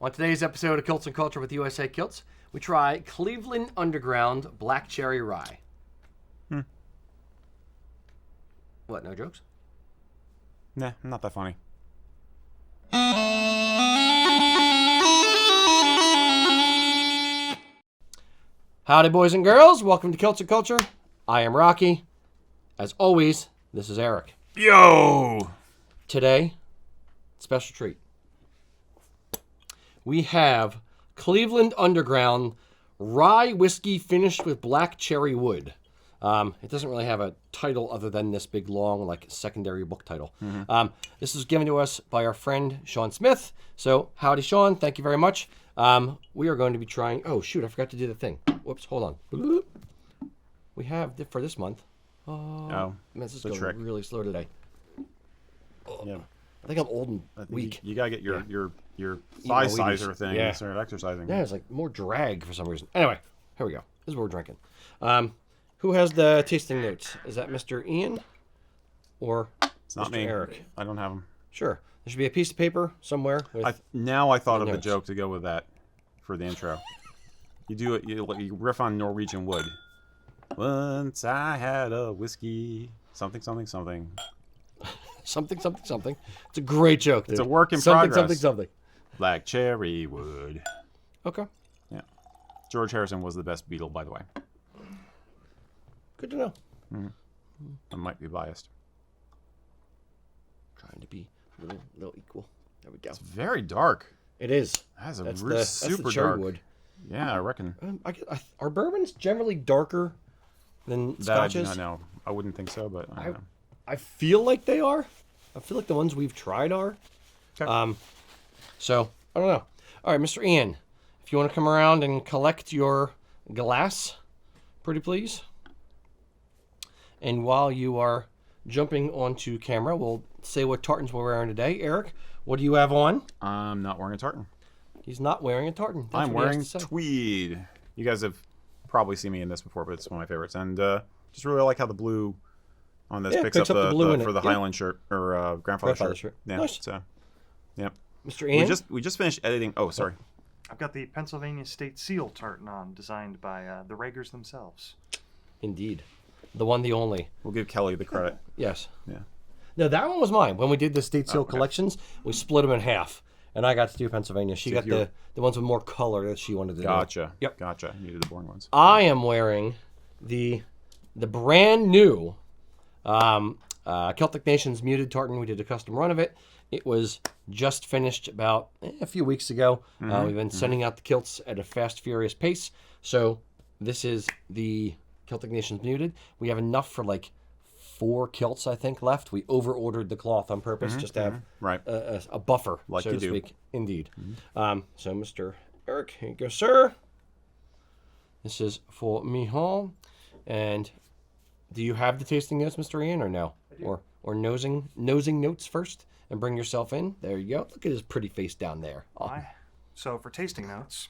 On today's episode of Kilts and Culture with USA Kilts, we try Cleveland Underground Black Cherry Rye. What, no jokes? Nah, not that funny. Howdy, boys and girls. Welcome to Kilts and Culture. I am Rocky. As always, this is Erik. Yo! Today, special treat. We have Cleveland Underground Rye Whiskey finished with black cherry wood. It doesn't really have a title other than this big, long, like, secondary book title. This is given to us by our friend, Sean Smith. So, howdy, Sean. Thank you very much. We are going to be trying... Oh, shoot, I forgot to do the thing. Whoops, hold on. We have, for this month... man, this is going really slow today. Yeah. I think I'm old and weak. You gotta get your thigh sizer thing and start exercising. Yeah, it's like more drag for some reason. Anyway, here we go. This is what we're drinking. Who has the tasting notes? Is that Mr. Ian or It's not Mr. me. Eric? I don't have them. Sure. There should be a piece of paper somewhere. Now I thought of a notes. joke to go with that for the intro. You do it. You riff on Norwegian wood. Once I had a whiskey, something, something, something. Something, something, something. It's a great joke, dude. It's a work in something, progress. Something, something, Black cherry wood. Okay. Yeah. George Harrison was the best Beatle, by the way. Good to know. I might be biased. Trying to be a little equal. There we go. It's very dark. It is. That's a That's super the cherry dark. wood. Yeah, I reckon. Are bourbons generally darker than scotches? I know. I wouldn't think so, but I don't know. I feel like they are. I feel like the ones we've tried are. Okay. So, I don't know. All right, Mr. Ian, if you want to come around and collect your glass, pretty please. And while you are jumping onto camera, we'll say what tartans we're wearing today. Erik, what do you have on? I'm not wearing a tartan. He's not wearing a tartan. That's I'm what he wearing has to say. tweed. You guys have probably seen me in this before, but it's one of my favorites. And just really like how the blue on this picks up the blue for the Highland shirt or grandfather shirt. Yeah. Nice. So, yep. Mr. Ian? We just finished editing. Oh, sorry. I've got the Pennsylvania State Seal tartan on, designed by the Raegers themselves. Indeed. The one, the only. We'll give Kelly the credit. Yes. Yeah. No, that one was mine. When we did the State Seal collections, we split them in half. And I got to do Pennsylvania. She got the ones with more color that she wanted to do. Gotcha. Yep. Gotcha. You did the boring ones. I am wearing the brand new Celtic Nations Muted Tartan. We did a custom run of it. It was just finished about a few weeks ago. We've been sending out the kilts at a fast, furious pace. So this is the Celtic Nations Muted. We have enough for like 4 kilts, I think, left. We over-ordered the cloth on purpose just to have a buffer, like so you to do. speak. Indeed. So, Mr. Erik, here you go, sir. This is for Michal. And do you have the tasting notes, Mr. Ian, or no? Or nosing notes first and bring yourself in? There you go. Look at his pretty face down there. Oh. So for tasting notes,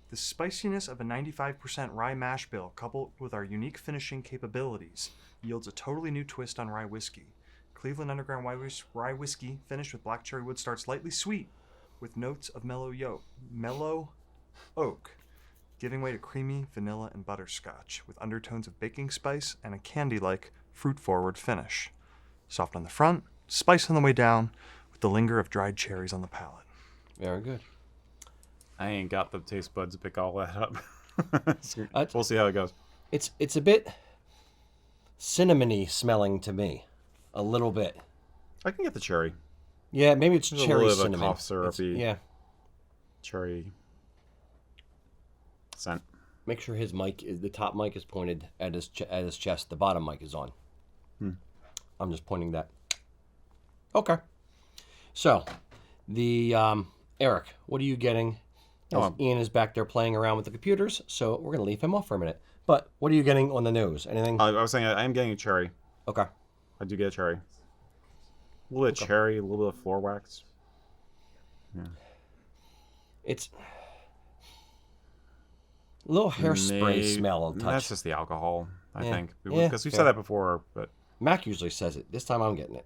the spiciness of a 95% rye mash bill coupled with our unique finishing capabilities yields a totally new twist on rye whiskey. Cleveland Underground Rye Whiskey finished with black cherry wood starts lightly sweet with notes of mellow oak, giving way to creamy vanilla and butterscotch with undertones of baking spice and a candy-like fruit-forward finish. Soft on the front, spice on the way down, with the linger of dried cherries on the palate. Very good. I ain't got the taste buds to pick all that up. We'll see how it goes. It's a bit cinnamony smelling to me. A little bit. I can get the cherry. Yeah, maybe it's There's cherry a little bit cinnamon. of a cough syrupy cherry scent. Make sure the top mic is pointed at his chest. The bottom mic is on. I'm just pointing that. Okay. So, the Erik, what are you getting? Ian is back there playing around with the computers, so we're going to leave him off for a minute. But what are you getting on the nose? Anything? I was saying I am getting a cherry. Okay. I do get a cherry. A little bit of cherry, a little bit of floor wax. Yeah. It's a little hairspray smell. Touch. That's just the alcohol, I think. Yeah, Because we've said that before, but... Mac usually says it. This time I'm getting it.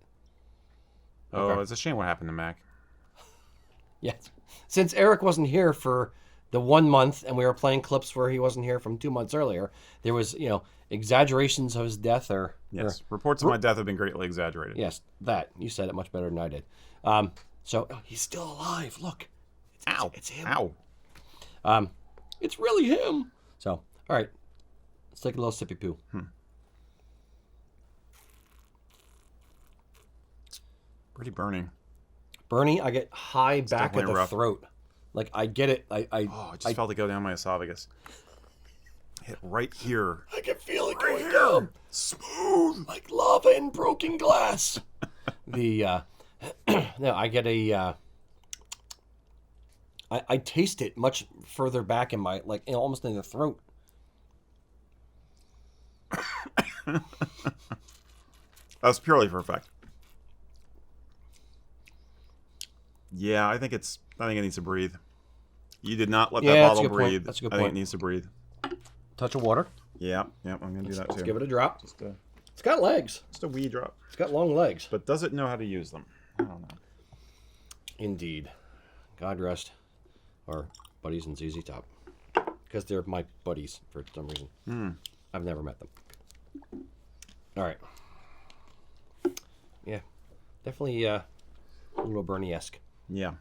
Oh, Okay. it's a shame what happened to Mac. Yes. Since Erik wasn't here for the 1 month and we were playing clips where he wasn't here from 2 months earlier, there was, exaggerations of his death or... Yes. Reports of my death have been greatly exaggerated. Yes, that. You said it much better than I did. So he's still alive. Look. It's him. Ow. It's really him. So, all right. Let's take a little sippy poo. Pretty burning. Bernie, I get high back of the rough. throat. Like, I get it. I just felt it go down my esophagus. Hit right here. I can feel it going down. Smooth. Like lava in broken glass. No, I get a... I taste it much further back in my, almost in the throat. That's purely for effect. Yeah, I think it needs to breathe. You did not let that bottle breathe. That's a good I point. think it needs to breathe. Touch of water. Yeah, I'm gonna do that too. Let's give it a drop. It's got legs. a wee drop. It's got long legs. But does it know how to use them? I don't know. Indeed. God rest our buddies in ZZ Top. Because they're my buddies for some reason. I've never met them. All right. Yeah. Definitely a little Bernie-esque. Yeah.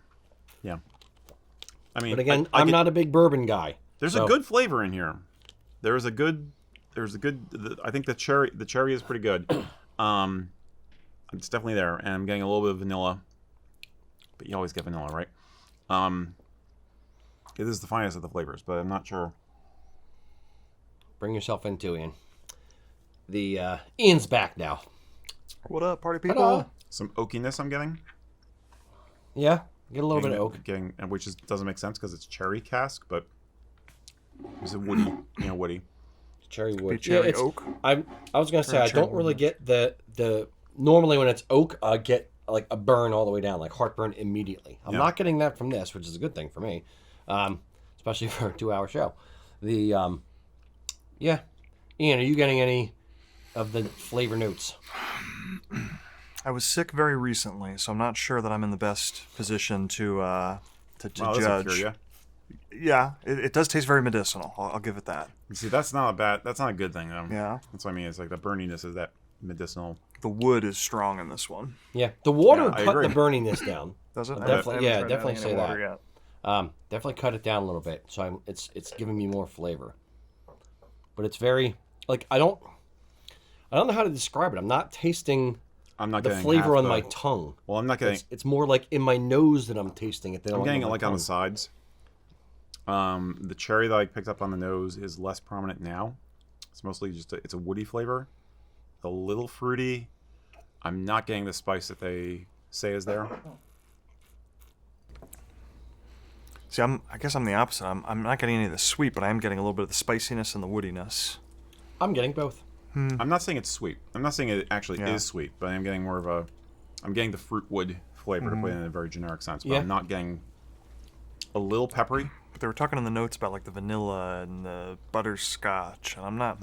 I mean, but again, I'm not a big bourbon guy. There's a good flavor in here. There's a good. I think the cherry is pretty good. It's definitely there, and I'm getting a little bit of vanilla. But you always get vanilla, right? It is the finest of the flavors, but I'm not sure. Bring yourself into Ian. Ian's back now. What up, party people? Ta-da. Some oakiness I'm getting. Yeah, get a little bit of oak. Which doesn't make sense because it's cherry cask, but it's a woody, woody. Cherry wood. Cherry oak. I was gonna say I don't really get the normally when it's oak I get like a burn all the way down, like heartburn immediately. I'm not getting that from this, which is a good thing for me, especially for a 2-hour show. Ian, are you getting any of the flavor notes? I was sick very recently, so I'm not sure that I'm in the best position to judge. Yeah, it does taste very medicinal. I'll give it that. You see, that's not a good thing, though. Yeah. That's what I mean. It's like the burniness is that medicinal. The wood is strong in this one. Yeah, the water I cut agree. the burniness down. Does it? Definitely say that. Definitely cut it down a little bit, so it's giving me more flavor. But it's very I don't know how to describe it. I'm not tasting the flavor on my tongue. Well, I'm not getting. It's more like in my nose that I'm tasting it. I'm getting it on the sides. The cherry that I picked up on the nose is less prominent now. It's mostly just it's a woody flavor, a little fruity. I'm not getting the spice that they say is there. See, I guess I'm the opposite. I'm not getting any of the sweet, but I am getting a little bit of the spiciness and the woodiness. I'm getting both. I'm not saying it's sweet. I'm not saying it actually is sweet, but I'm getting more of I'm getting the fruit wood flavor to put it in a very generic sense. But I'm not getting a little peppery. But they were talking in the notes about the vanilla and the butterscotch, and I'm not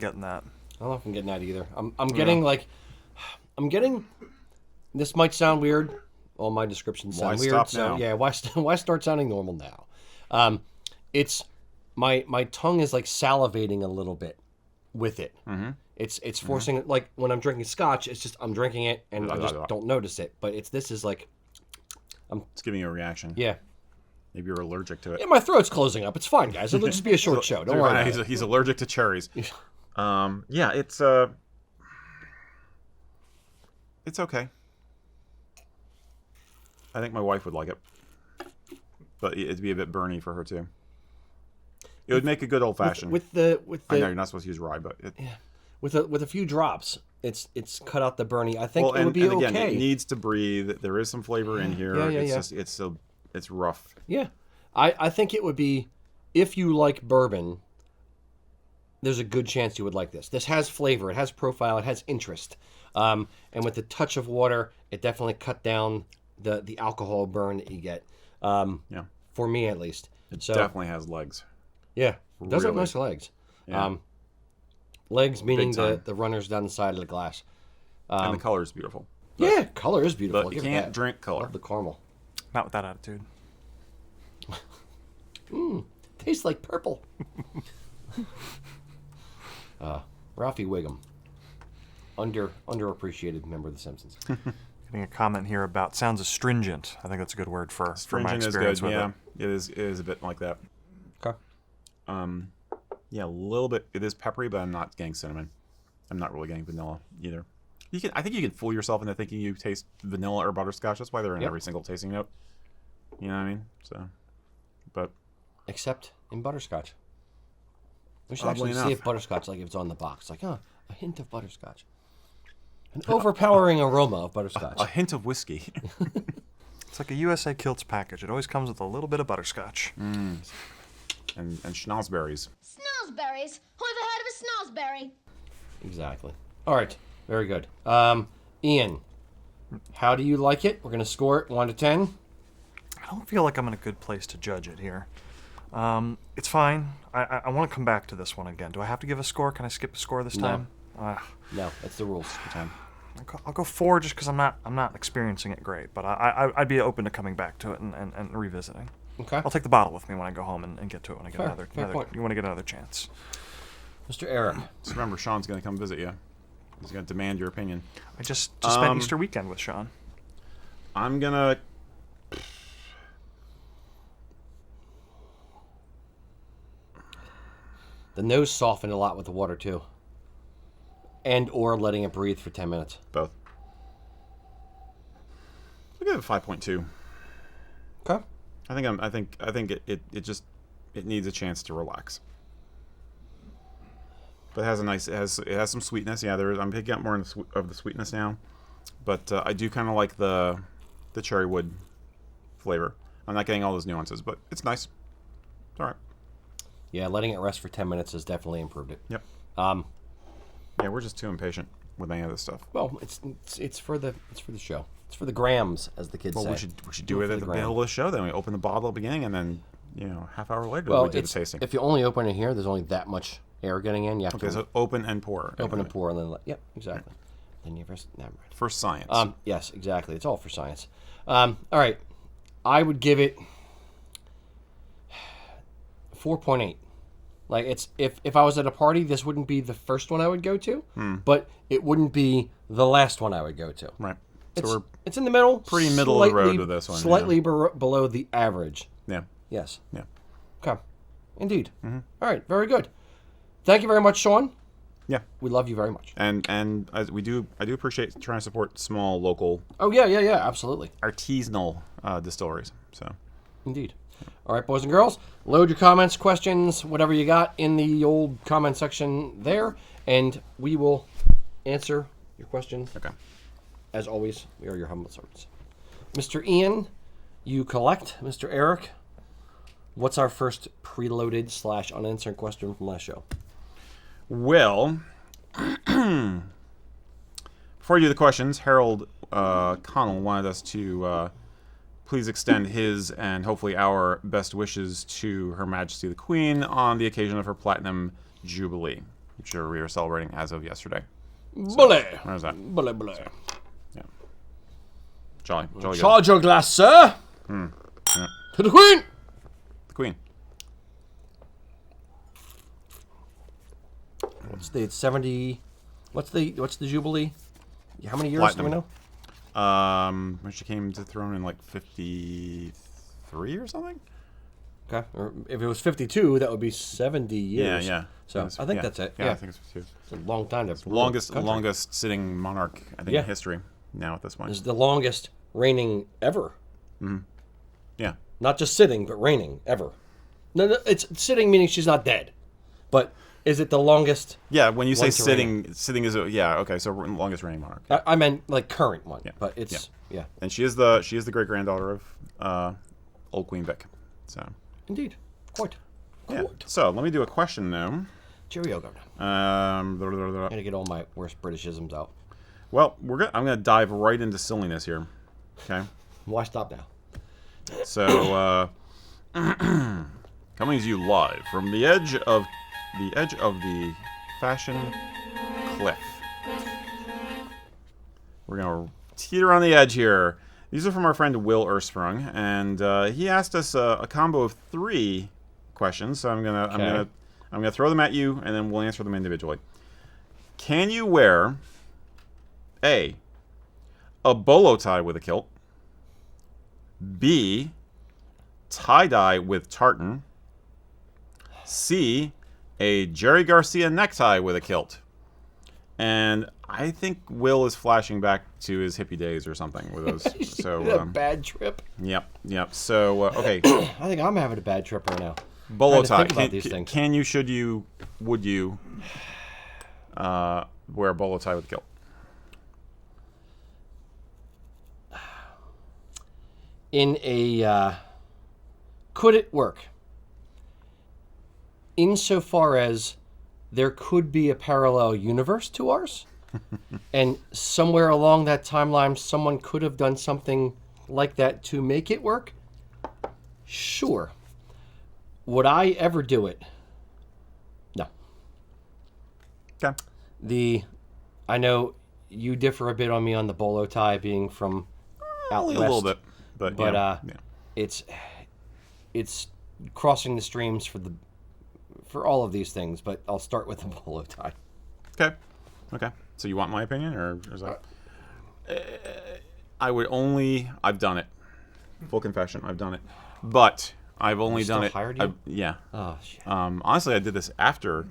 getting that. I don't know if I'm getting that either. I'm getting this might sound weird. All my descriptions sound weird. Stop so now? yeah, why start sounding normal now? It's my tongue is salivating a little bit with it. Mm-hmm. It's forcing it. Like when I'm drinking scotch, it's just I'm drinking it and I just don't notice it. But it's giving you a reaction. Yeah. Maybe you're allergic to it. Yeah, my throat's closing up. It's fine, guys. It'll just be a short show. Don't worry. He's allergic to cherries. It's okay. I think my wife would like it, but it'd be a bit burny for her too. It would make a good old fashioned. With the I know you're not supposed to use rye, but with a few drops, it's cut out the burny. I think it would be again, okay. It needs to breathe. There is some flavor in here. It's rough. Yeah, I think it would be, if you like bourbon, there's a good chance you would like this. This has flavor. It has profile. It has interest. And with the touch of water, it definitely cut down the alcohol burn that you get. For me at least. It definitely has legs. Yeah, it does have nice legs. Yeah. Legs meaning the runners down the side of the glass. And the color is beautiful. Yeah, color is beautiful. But you can't drink color. Love the caramel. Not with that attitude. tastes like purple. Ralphie Wiggum. Underappreciated member of The Simpsons. Getting a comment here about sounds astringent. I think that's a good word for my Stringent is experience good. with Yeah, it. it is a bit like that. Okay. Yeah, a little bit. It is peppery, but I'm not getting cinnamon. I'm not really getting vanilla either. I think you can fool yourself into thinking you taste vanilla or butterscotch. That's why they're in every single tasting note. You know what I mean? So, but Except in butterscotch. We should Oddly actually see enough. if butterscotch, like if it's on the box. Like, a hint of butterscotch. An overpowering aroma of butterscotch. a hint of whiskey. It's like a USA Kilts package. It always comes with a little bit of butterscotch. and schnozberries. Snozberries? Who ever heard of a snozberry? Exactly. All right. Very good. Ian, how do you like it? We're going to score it 1 to 10. I don't feel like I'm in a good place to judge it here. It's fine. I want to come back to this one again. Do I have to give a score? Can I skip a score this time? No, that's the rules. Good time. I'll go 4 just because I'm not experiencing it great, but I'd be open to coming back to it and revisiting. Okay. I'll take the bottle with me when I go home and get to it when I get Fair another point. you want to get another chance. Mr. Erik. Just remember, Sean's going to come visit you. He's going to demand your opinion. I just spent Easter weekend with Sean. I'm going to... The nose softened a lot with the water, too. And or letting it breathe for 10 minutes. Both. I'll give it 5.2. Okay. I think it just needs a chance to relax. But it has it has some sweetness. Yeah, I'm picking up more of the sweetness now. But I do kind of like the cherry wood flavor. I'm not getting all those nuances, but it's nice. It's all right. Yeah, letting it rest for 10 minutes has definitely improved it. Yep. Yeah, we're just too impatient with any of this stuff. Well, it's for the show. It's for the grams, as the kids say. Well, we should do it at the middle of the show. Then we open the bottle at the beginning, and then half hour later we do the tasting. If you only open it here, there's only that much air getting in. You have Okay, to so open and pour. open and pour, and then yep, exactly. Then you never mind. For science. Yes, exactly. It's all for science. All right, I would give it 4.8. Like it's if I was at a party, this wouldn't be the first one I would go to, but it wouldn't be the last one I would go to. Right. So It's in the middle, pretty middle of the road with this one, slightly below the average. yeah. Yes. Yeah. Okay. Indeed. All right. Very good. Thank you very much, Sean. Yeah. We love you very much. And as I do appreciate trying to support small local Oh yeah, absolutely. artisanal distilleries. So Indeed. All right, boys and girls, load your comments, questions, whatever you got in the old comment section there, and we will answer your questions. okay. As always, we are your humble servants. Mr. Ian, you collect. Mr. Erik, what's our first preloaded / unanswered question from last show? Well, before you do the questions, Harold Connell wanted us to please extend his and hopefully our best wishes to Her Majesty the Queen on the occasion of her Platinum Jubilee, which we are celebrating as of yesterday. Bully. Where's that? Bully. Yeah. Jolly good. Charge your glass, sir. Yeah. To the Queen. The Queen. What's the 70? What's the Jubilee? How many years Platinum. do we know? When she came to the throne in like 53 or something? Okay. Or if it was 52, that would be 70 years. Yeah. So I think that's it. Yeah, I think it's 52. It's a long time to Longest sitting monarch, I think, Yeah. in history now at this point. It's the longest reigning ever. Yeah. Not just sitting, but reigning ever. No, it's sitting meaning she's not dead. But is it the longest? Yeah, when you say One to sitting is okay, so longest reigning monarch. I meant like current one. Yeah. But it's yeah. And she is the great granddaughter of old Queen Vic. So Indeed. Quite. yeah. So let me do a question now. Cheerio, Governor. I'm Gotta get all my worst Britishisms out. Well, I'm gonna dive right into silliness here. Okay. Why stop now? So coming to you live from the edge of the fashion cliff. We're gonna teeter on the edge here. These are from our friend Will Ersprung, and he asked us a combo of 3 questions, so I'm gonna throw them at you, and then we'll answer them individually. Can you wear a bolo tie with a kilt? B, tie-dye with tartan? C, a Jerry Garcia necktie with a kilt? And I think Will is flashing back to his hippie days or something with those. So a bad trip. Yep. So okay, I think I'm having a bad trip right now. bolo tie. Think about these things. Can you? Should you? Would you wear a bolo tie with a kilt? Could it work? Insofar as there could be a parallel universe to ours, and somewhere along that timeline, someone could have done something like that to make it work. Sure. Would I ever do it? No. Okay. I know you differ a bit on me on the bolo tie being from out west. A little bit, but yeah. It's crossing the streams for all of these things. But I'll start with the bolo tie. Okay. So you want my opinion, or is that? I've done it. Full confession, I've done it, but I've only done it. Hired you? Yeah. Oh shit. Honestly, I did this after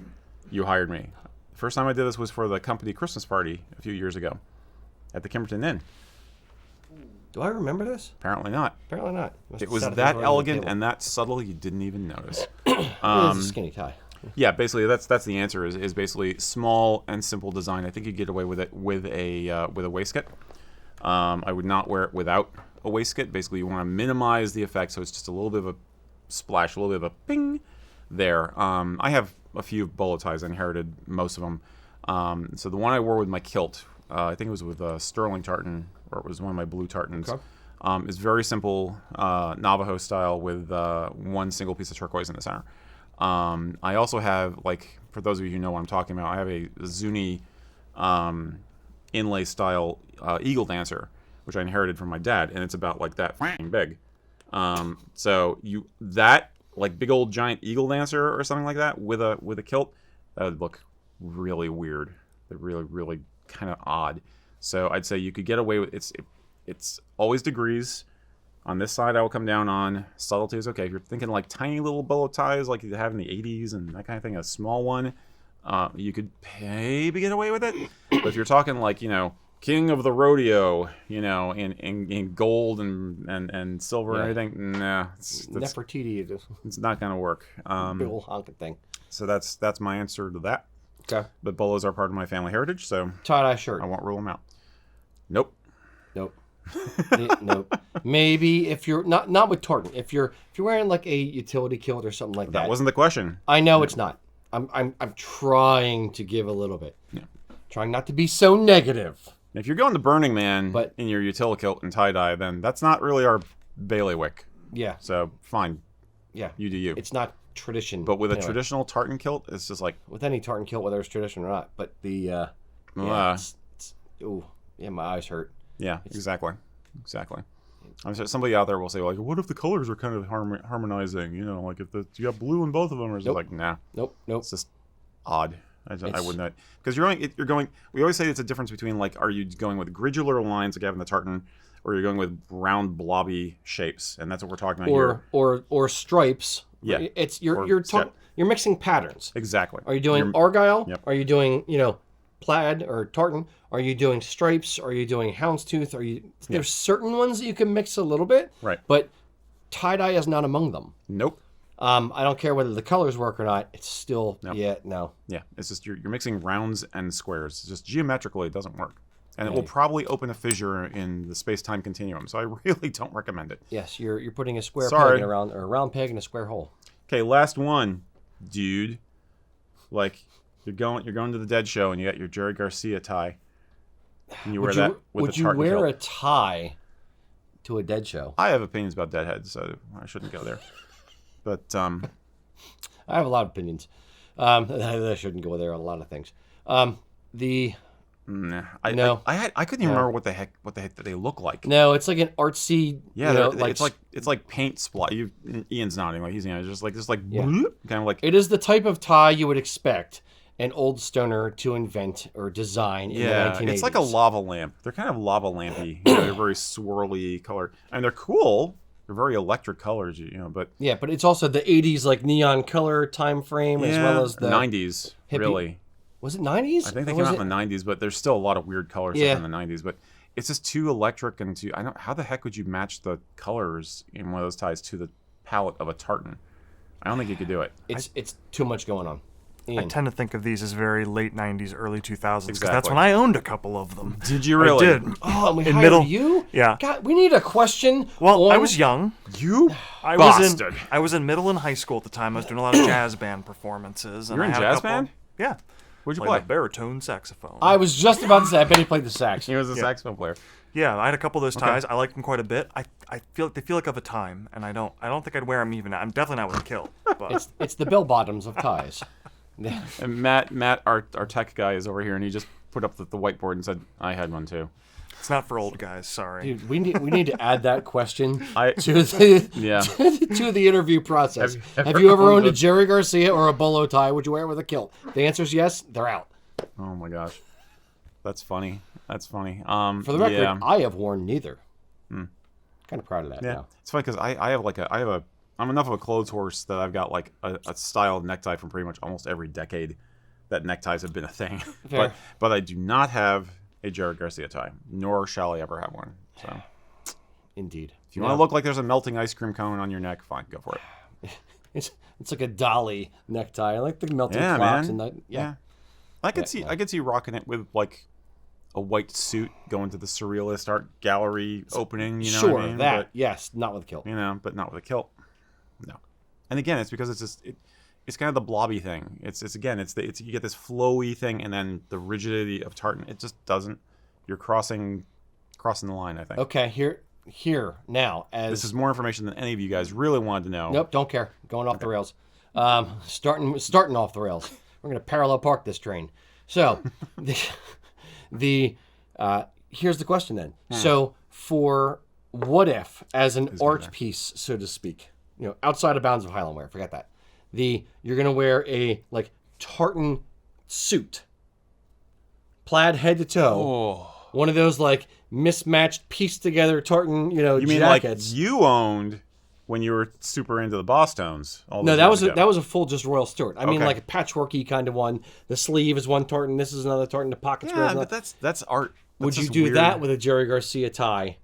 you hired me. The first time I did this was for the company Christmas party a few years ago at the Kimberton Inn. Do I remember this? Apparently not. Apparently not. It was that elegant and that subtle you didn't even notice. It was a skinny tie. Yeah, basically that's the answer. Is basically small and simple design. I think you get away with it with a waistcoat. I would not wear it without a waistcoat. Basically, you want to minimize the effect, so it's just a little bit of a splash, a little bit of a ping there. I have a few bolo ties. I inherited most of them. So the one I wore with my kilt, I think it was with a sterling tartan, or it was one of my blue tartans. Okay. Is very simple Navajo style with one single piece of turquoise in the center. I also have, like, for those of you who know what I'm talking about, I have a Zuni inlay style eagle dancer, which I inherited from my dad, and it's about like that f***ing big. So that like big old giant eagle dancer or something like that with a kilt, that would look really weird, really kind of odd. So I'd say you could get away with it's always degrees. On this side, I will come down on subtlety is okay. If you're thinking like tiny little bolo ties like you have in the 80s and that kind of thing, a small one, you could maybe get away with it. But if you're talking like, king of the rodeo, in gold and silver and everything, nah. Nefertiti. It's not going to work. Big old honking thing. So that's my answer to that. Okay. But bolos are part of my family heritage, so tie-dye shirt. I won't rule them out. Nope. Nope. Maybe if you're not with tartan. If you're wearing like a utility kilt or something like that. That wasn't the question. I know it's not. I'm trying to give a little bit. Yeah. Trying not to be so negative. If you're going to Burning Man in your utility kilt and tie-dye, then that's not really our bailiwick. Yeah. So fine. Yeah. You do you. It's not tradition. But with a traditional tartan kilt, it's just like with any tartan kilt, whether it's tradition or not. But the my eyes hurt. Yeah, exactly. I'm sure somebody out there will say, like, what if the colors are kind of harmonizing? Like if you have blue in both of them, or is it like, nah. Nope. It's just odd. I wouldn't know. Because you're going. We always say it's a difference between like, are you going with grandular lines like you have in the tartan, or you're going with round blobby shapes, and that's what we're talking about here. Or stripes. Yeah. It's you're mixing patterns. Exactly. Are you doing argyle? Yep. Are you doing plaid or tartan? Are you doing stripes? Are you doing houndstooth? There's certain ones that you can mix a little bit. Right. But tie-dye is not among them. Nope. I don't care whether the colors work or not. It's still no. Yeah, it's just you're mixing rounds and squares. It's just geometrically it doesn't work, and it will probably open a fissure in the space-time continuum. So I really don't recommend it. Yes, you're putting a square peg in a round peg in a square hole. Okay, last one, dude. Like you're going to the Dead show and you got your Jerry Garcia tie. And you wear that with the tartan Would you wear kilt. a tie to a Dead show? I have opinions about Deadheads, so I shouldn't go there. But I have a lot of opinions. I shouldn't go there on a lot of things. Nah, No. I couldn't even remember what the heck did they look like. No, it's like an artsy. Yeah, you know, it's like paint splot. Ian's nodding like he's just like Yeah. bloop, kind of like It is the type of tie you would expect an old stoner to invent or design in the 1980s. it's like a lava lamp. They're kind of lava lampy. They're very swirly color, and they're cool. They're very electric colors, but Yeah, but it's also the 80s like neon color time frame as well as the 90s. hippie- Really, Was it 90s? I think they Or came was out it- in the 90s, but there's still a lot of weird color Yeah. stuff in the 90s. But it's just too electric and too. I don't. How the heck would you match the colors in one of those ties to the palette of a tartan? I don't think you could do it. It's too much going on. I Ian. tend to think of these as very late 90s, early 2000s, because that's Exactly. when I owned a couple of them. Did you really? I did. Oh, and we in hired middle- you? Yeah. God, we need a question. Well, I on- was young. You I bastard. was in middle and high school at the time. I was doing a lot of jazz band performances. And You're I in had a jazz couple- band? Yeah. Where'd you Played play? the baritone saxophone. I was just about to say, I bet he played the sax. He was a saxophone player. Yeah, I had a couple of those ties. I liked them quite a bit. I feel like they feel like of a time, and I don't think I'd wear them even now. I'm definitely not with a kilt, but It's the bell bottoms of ties. Yeah. And Matt, our tech guy, is over here, and he just put up the whiteboard and said, "I had one too." it's not for old guys. Sorry. Dude, we need to add that question I- to the Yeah. to the interview process. Have Have you ever owned a Jerry Garcia or a bolo tie? Would you wear it with a kilt? The answer is yes. They're out. Oh my gosh, that's funny. That's funny. For the record, yeah. I have worn neither. Kind of proud of that Yeah, now. it's funny because I'm enough of a clothes horse that I've got like a style of necktie from pretty much almost every decade that neckties have been a thing. Fair. but I do not have a Jared Garcia tie, nor shall I ever have one. So Indeed. if you want to look like there's a melting ice cream cone on your neck, fine, go for it. It's like a dolly necktie. I like the melting Yeah, clocks man. and that. Yeah. I could see rocking it with like a white suit going to the surrealist art gallery opening. You know Sure, what I mean? that. But, Yes, not with a kilt. but not with a kilt. No. And again, it's because it's kind of the blobby thing. It's you get this flowy thing and then the rigidity of tartan. It just doesn't. You're crossing the line, I think. Okay, here now as This is more information than any of you guys really wanted to know. Nope, don't care. Going off the rails. Starting off the rails. We're gonna parallel park this train. So, here's the question then. So, for what if, as an art piece, so to speak, outside of bounds of Highland wear, forget that. You're gonna wear a like tartan suit, plaid head to toe. Oh. One of those like mismatched, pieced together tartan, You mean jackets. like you owned when you were super into the Boss Tones? No, that was a full just Royal Stewart. I mean, Okay. like a patchworky kind of one. The sleeve is one tartan. This is another tartan. The pockets. Yeah, but that's art. Would That's you just do weird. that with a Jerry Garcia tie?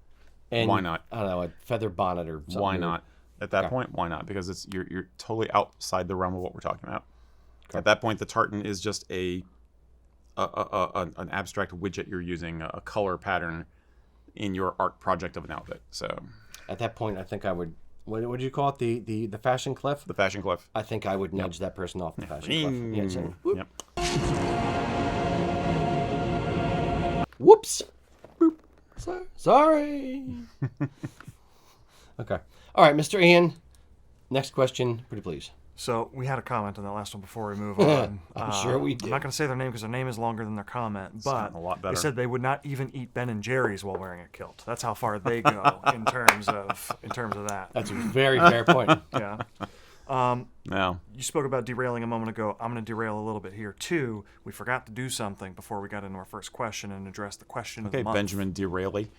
And Why not? I don't know, a feather bonnet or something. Why weird? not? At that point, why not? Because you're totally outside the realm of what we're talking about. At that point, the tartan is just an abstract widget you're using, a color pattern in your art project of an outfit. So At that point, I think I would. What would you call it? The fashion cliff? the fashion cliff. I think I would nudge that person off the fashion cliff. Yeah, so, whoop. Yep. Whoops. Boop. Sorry. Okay. All right, Mr. Ian. Next question, pretty please. So we had a comment on that last one before we move on. I'm sure we I'm did. not going to say their name because their name is longer than their comment, but Sounding a lot better. they said they would not even eat Ben and Jerry's while wearing a kilt. That's how far they go in terms of that. That's a very fair point. Yeah. No. You spoke about derailing a moment ago. I'm going to derail a little bit here too. We forgot to do something before we got into our first question and address the question of Okay, the month. Benjamin Disraeli.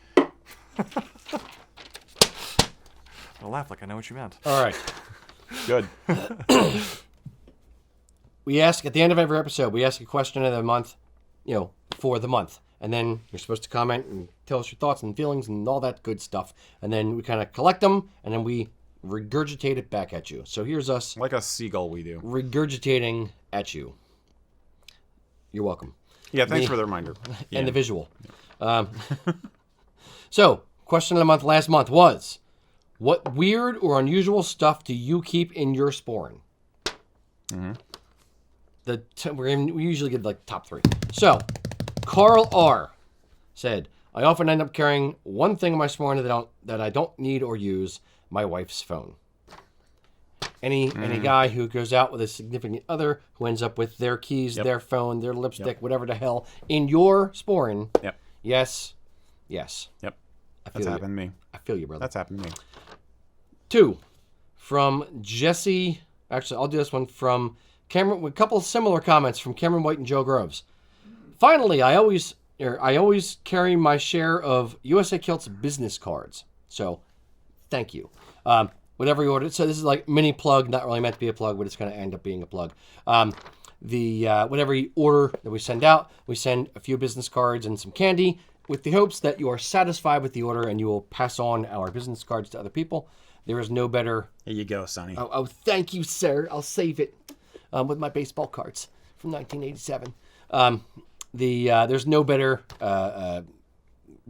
I'll laugh like I know what you meant. All right. Good. We ask at the end of every episode, we ask a question of the month, for the month. And then you're supposed to comment and tell us your thoughts and feelings and all that good stuff. And then we kind of collect them and then we regurgitate it back at you. So here's us Like a seagull, we do. regurgitating at you. You're welcome. Yeah, thanks for the reminder. Yeah. And the visual. So, question of the month last month was, what weird or unusual stuff do you keep in your sporran? Mm-hmm. We usually get like top 3. So, Carl R. said, I often end up carrying one thing in my sporran that I don't need or use, my wife's phone. Any guy who goes out with a significant other who ends up with their keys, their phone, their lipstick, whatever the hell, in your sporran. Yep. Yes. Yep. That's happened to me. I feel you, brother. That's happened to me. 2 from Jesse. Actually, I'll do this one from Cameron. With a couple of similar comments from Cameron White and Joe Groves. Finally, I always carry my share of USA Kilts business cards. So, thank you. Whatever you ordered. So this is like mini plug, not really meant to be a plug, but it's going to end up being a plug. Whatever you order that we send out, we send a few business cards and some candy with the hopes that you are satisfied with the order and you will pass on our business cards to other people. There is no better. Here you go, Sonny. Oh, thank you, sir. I'll save it with my baseball cards from 1987. There's no better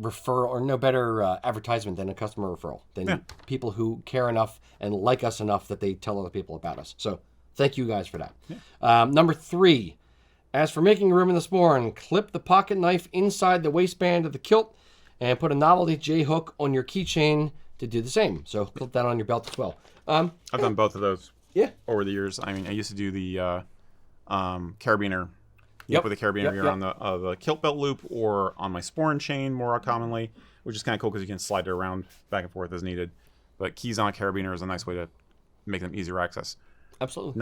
referral or no better advertisement than a customer referral, than people who care enough and like us enough that they tell other people about us. So thank you guys for that. Number 3, as for making room in the sporran, clip the pocket knife inside the waistband of the kilt and put a novelty J-hook on your keychain to do the same. So clip that on your belt as well. I've done both of those over the years. I mean, I used to do the carabiner. With a carabiner here on the kilt belt loop or on my sporran chain more commonly, which is kind of cool because you can slide it around back and forth as needed. But keys on a carabiner is a nice way to make them easier access. Absolutely.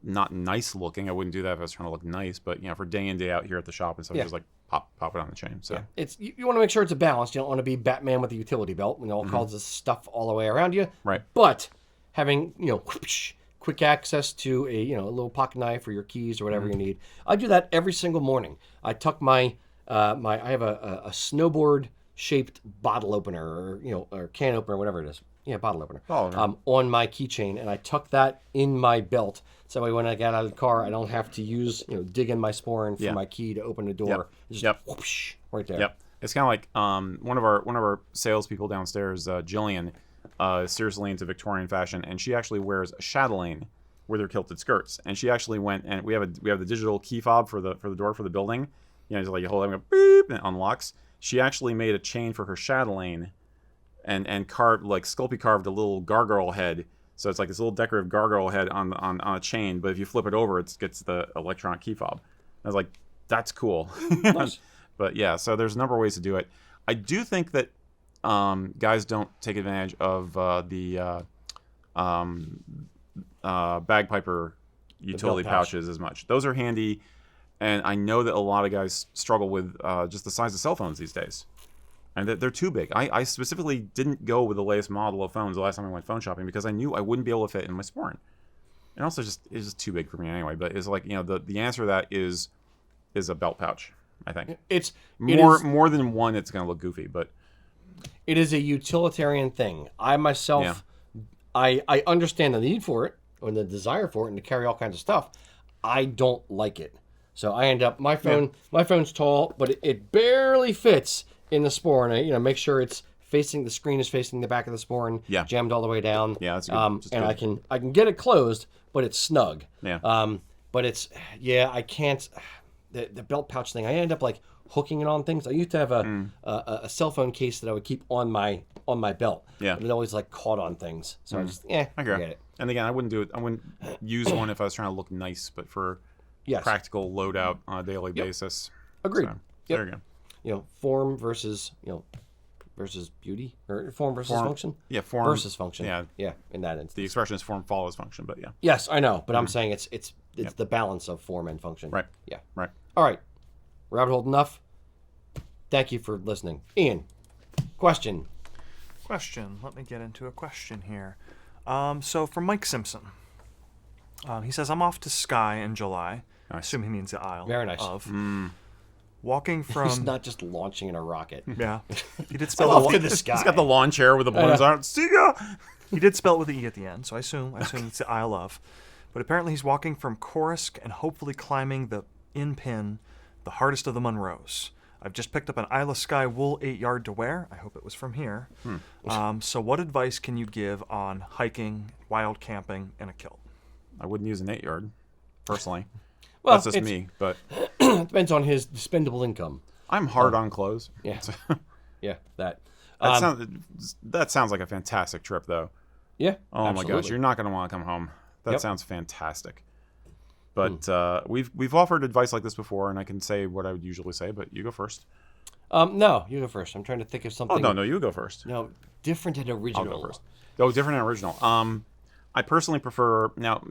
Not nice looking. I wouldn't do that if I was trying to look nice, but for day in, day out here at the shop and stuff, just like pop it on the chain. So it's you want to make sure it's a balance. You don't want to be Batman with a utility belt and all kinds of stuff all the way around you. Right. But having whoosh, quick access to a little pocket knife or your keys or whatever you need. I do that every single morning. I tuck my I have a snowboard shaped bottle opener or can opener, whatever it is. Yeah, bottle opener. On my keychain, and I tuck that in my belt. So that way when I get out of the car, I don't have to use dig in my sporran for my key to open the door. Just whoosh, right there. Yep. It's kind of like one of our salespeople downstairs, Jillian. Seriously into Victorian fashion, and she actually wears a chatelaine with her kilted skirts. And she actually went, and we have the digital key fob for the door for the building. Just like you hold it, and go beep, and it unlocks. She actually made a chain for her chatelaine, and carved Sculpey carved a little gargoyle head. So it's like this little decorative gargoyle head on a chain. But if you flip it over, it gets the electronic key fob. I was like, that's cool. Nice. But yeah, so there's a number of ways to do it. I do think that guys don't take advantage of the Bagpiper utility pouches as much. Those are handy, and I know that a lot of guys struggle with just the size of cell phones these days, and they're too big. I specifically didn't go with the latest model of phones the last time I went phone shopping because I knew I wouldn't be able to fit in my sporran, and also it's just too big for me anyway. But it's like the answer to that is a belt pouch. I think it's more than one. It's going to look goofy, but it is a utilitarian thing. I myself, I understand the need for it or the desire for it and to carry all kinds of stuff. I don't like it. So I end up, my phone's tall, but it barely fits in the sporran. I make sure it's facing, the screen is facing the back of the sporran, jammed all the way down. Yeah, that's good. And I can get it closed, but it's snug. Yeah. But it's, I can't, the belt pouch thing, I end up hooking it on things. I used to have a cell phone case that I would keep on my belt. Yeah. But it always caught on things. So I just forget it. And again, I wouldn't do it. I wouldn't use one if I was trying to look nice, but for practical loadout on a daily basis. Agreed. So, there you go. Form versus versus beauty, or form versus function. Yeah, form versus function. Yeah. In that instance, the expression is form follows function, but yeah. Yes, I know, but I'm saying it's the balance of form and function. Right. Yeah. Right. All right. Rabbit hole enough. Thank you for listening, Ian. Question. Let me get into a question here. So from Mike Simpson, he says, I'm off to Skye in July. I assume he means the Isle. Very nice. Of. Walking from... He's not just launching in a rocket. Yeah. He did spell off to the sky. He's got the lawn chair with the balloons on it. He did spell it with an E at the end, so I assume it's the Isle of. But apparently he's walking from Coruscant and hopefully climbing the in-pin, the hardest of the Munros. I've just picked up an Isle of Skye wool 8-yard to wear. I hope it was from here. So what advice can you give on hiking, wild camping, and a kilt? I wouldn't use an 8-yard, personally. Well, that's just me, but it depends on his dispendable income. I'm hard on clothes. Yeah. Yeah, that. That sounds like a fantastic trip, though. Yeah. Oh my gosh, absolutely. you're not going to want to come home. That Yep. sounds fantastic. But we've offered advice like this before, and I can say what I would usually say, but you go first. No, you go first. I'm trying to think of something. Oh, no, you go first. No, different and original. I'll go first. Oh, different and original. I personally prefer, now,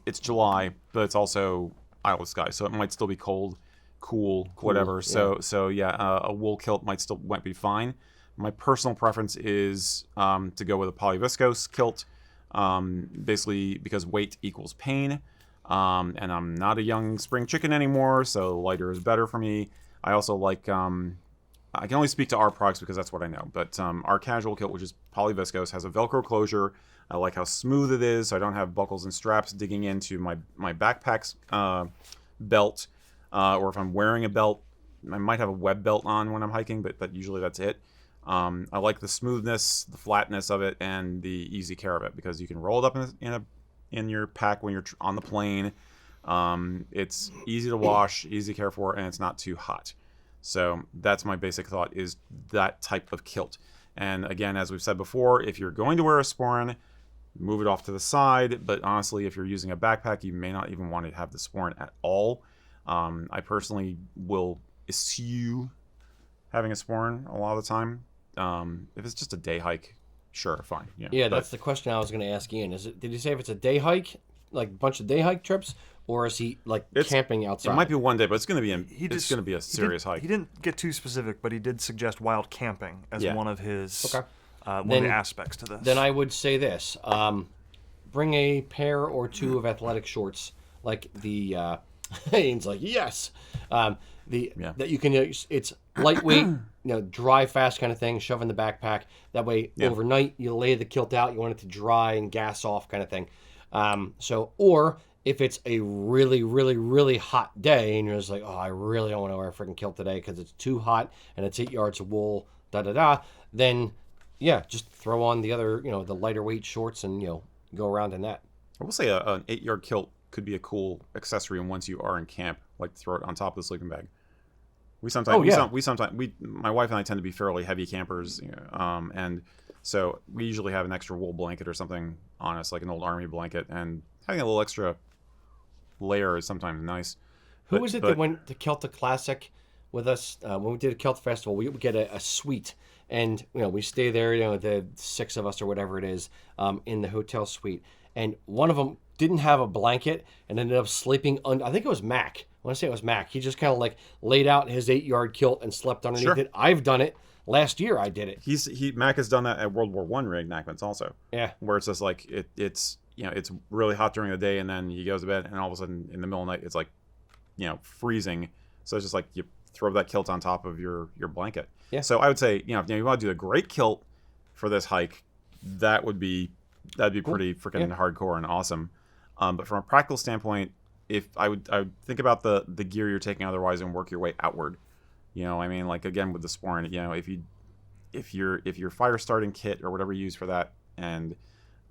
it's July, but it's also Isle of Skye, so it might still be cold, cool, whatever. yeah. So a wool kilt might be fine. My personal preference is to go with a polyviscose kilt, basically because weight equals pain. And I'm not a young spring chicken anymore, so lighter is better for me. I also like, I can only speak to our products because that's what I know, but our casual kilt, which is polyviscose, has a Velcro closure. I like how smooth it is, so I don't have buckles and straps digging into my backpack's belt, or if I'm wearing a belt, I might have a web belt on when I'm hiking, but usually that's it. I like the smoothness, the flatness of it, and the easy care of it, because you can roll it up in your pack when you're on the plane. It's easy to wash, easy to care for, and it's not too hot. So that's my basic thought, is that type of kilt. And again, as we've said before, if you're going to wear a sporran, move it off to the side. But honestly, if you're using a backpack, you may not even want to have the sporran at all. I personally will eschew having a sporran a lot of the time. If it's just a day hike, sure, fine. Yeah, that's the question I was going to ask Ian. Did you say if it's a day hike, like a bunch of day hike trips, or is he like camping outside? It might be one day, but it's going to be a serious hike. He didn't get too specific, but he did suggest wild camping as one of his one of the aspects to this. Then I would say this: bring a pair or two of athletic shorts, like the. Ian's like yes, that you can. It's lightweight, dry fast kind of thing. Shove in the backpack. That way, overnight you lay the kilt out. You want it to dry and gas off, kind of thing. Or if it's a really, really, really hot day and you're just like, oh, I really don't want to wear a freaking kilt today because it's too hot and it's 8 yards of wool, then just throw on the other, the lighter weight shorts and, go around in that. I will say an 8-yard kilt could be a cool accessory once you are in camp, like throw it on top of the sleeping bag. My wife and I tend to be fairly heavy campers, and so we usually have an extra wool blanket or something on us, like an old army blanket, and having a little extra layer is sometimes nice. Who was it that went to Celtic Classic with us when we did a Kilt Festival? We would get a suite, and we stay there, the 6 of us or whatever it is, in the hotel suite, and one of them didn't have a blanket and ended up sleeping under. I think it was Mac. I want to say it was Mac. He just kind of like laid out his 8-yard kilt and slept underneath it. I've done it. Last year I did it. Mac has done that at World War I reenactments also. Yeah. Where it's just like it's really hot during the day, and then he goes to bed, and all of a sudden in the middle of the night it's like freezing. So it's just like you throw that kilt on top of your blanket. Yeah. So I would say if you want to do a great kilt for this hike, that'd be pretty freaking hardcore and awesome. But from a practical standpoint, I would think about the gear you're taking otherwise and work your way outward. Like again with the sporran, if your fire starting kit or whatever you use for that, and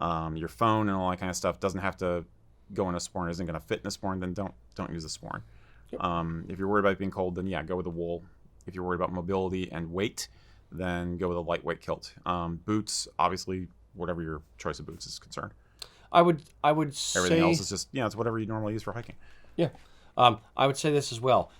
your phone and all that kind of stuff doesn't have to go in a sporran, isn't going to fit in a sporran, then don't use the sporran. Yep. If you're worried about being cold, then go with the wool. If you're worried about mobility and weight, then go with a lightweight kilt. Boots, obviously, whatever your choice of boots is concerned. I would say everything else is just it's whatever you normally use for hiking. Yeah, I would say this as well.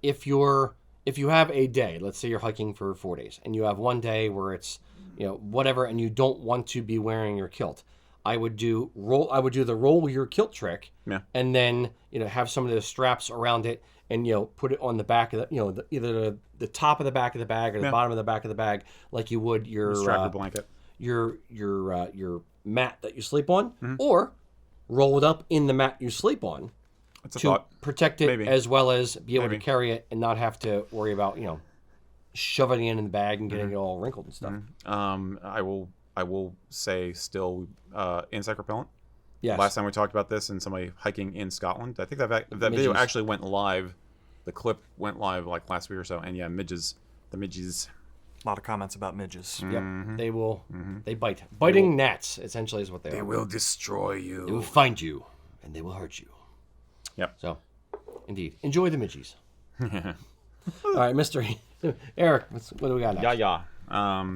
If you have a day, let's say you're hiking for 4 days, and you have one day where it's whatever, and you don't want to be wearing your kilt, I would do the roll your kilt trick, and then have some of the straps around it, and put it on the back of the either the top of the back of the bag or the bottom of the back of the bag, like you would your blanket, your mat that you sleep on, or roll it up in the mat you sleep on to protect it, as well as be able to carry it and not have to worry about shoving it in the bag and getting it all wrinkled and stuff. I will say still insect repellent. Yes. Last time we talked about this and somebody hiking in Scotland. I think that video actually went live. The clip went live like last week or so, and midges. The midges. A lot of comments about midges. Yep. They will. They bite. Biting gnats, essentially, is what they are. They will destroy you. They will find you, and they will hurt you. Yep. So, indeed. Enjoy the midges. All right, Mr. Erik, what do we got now?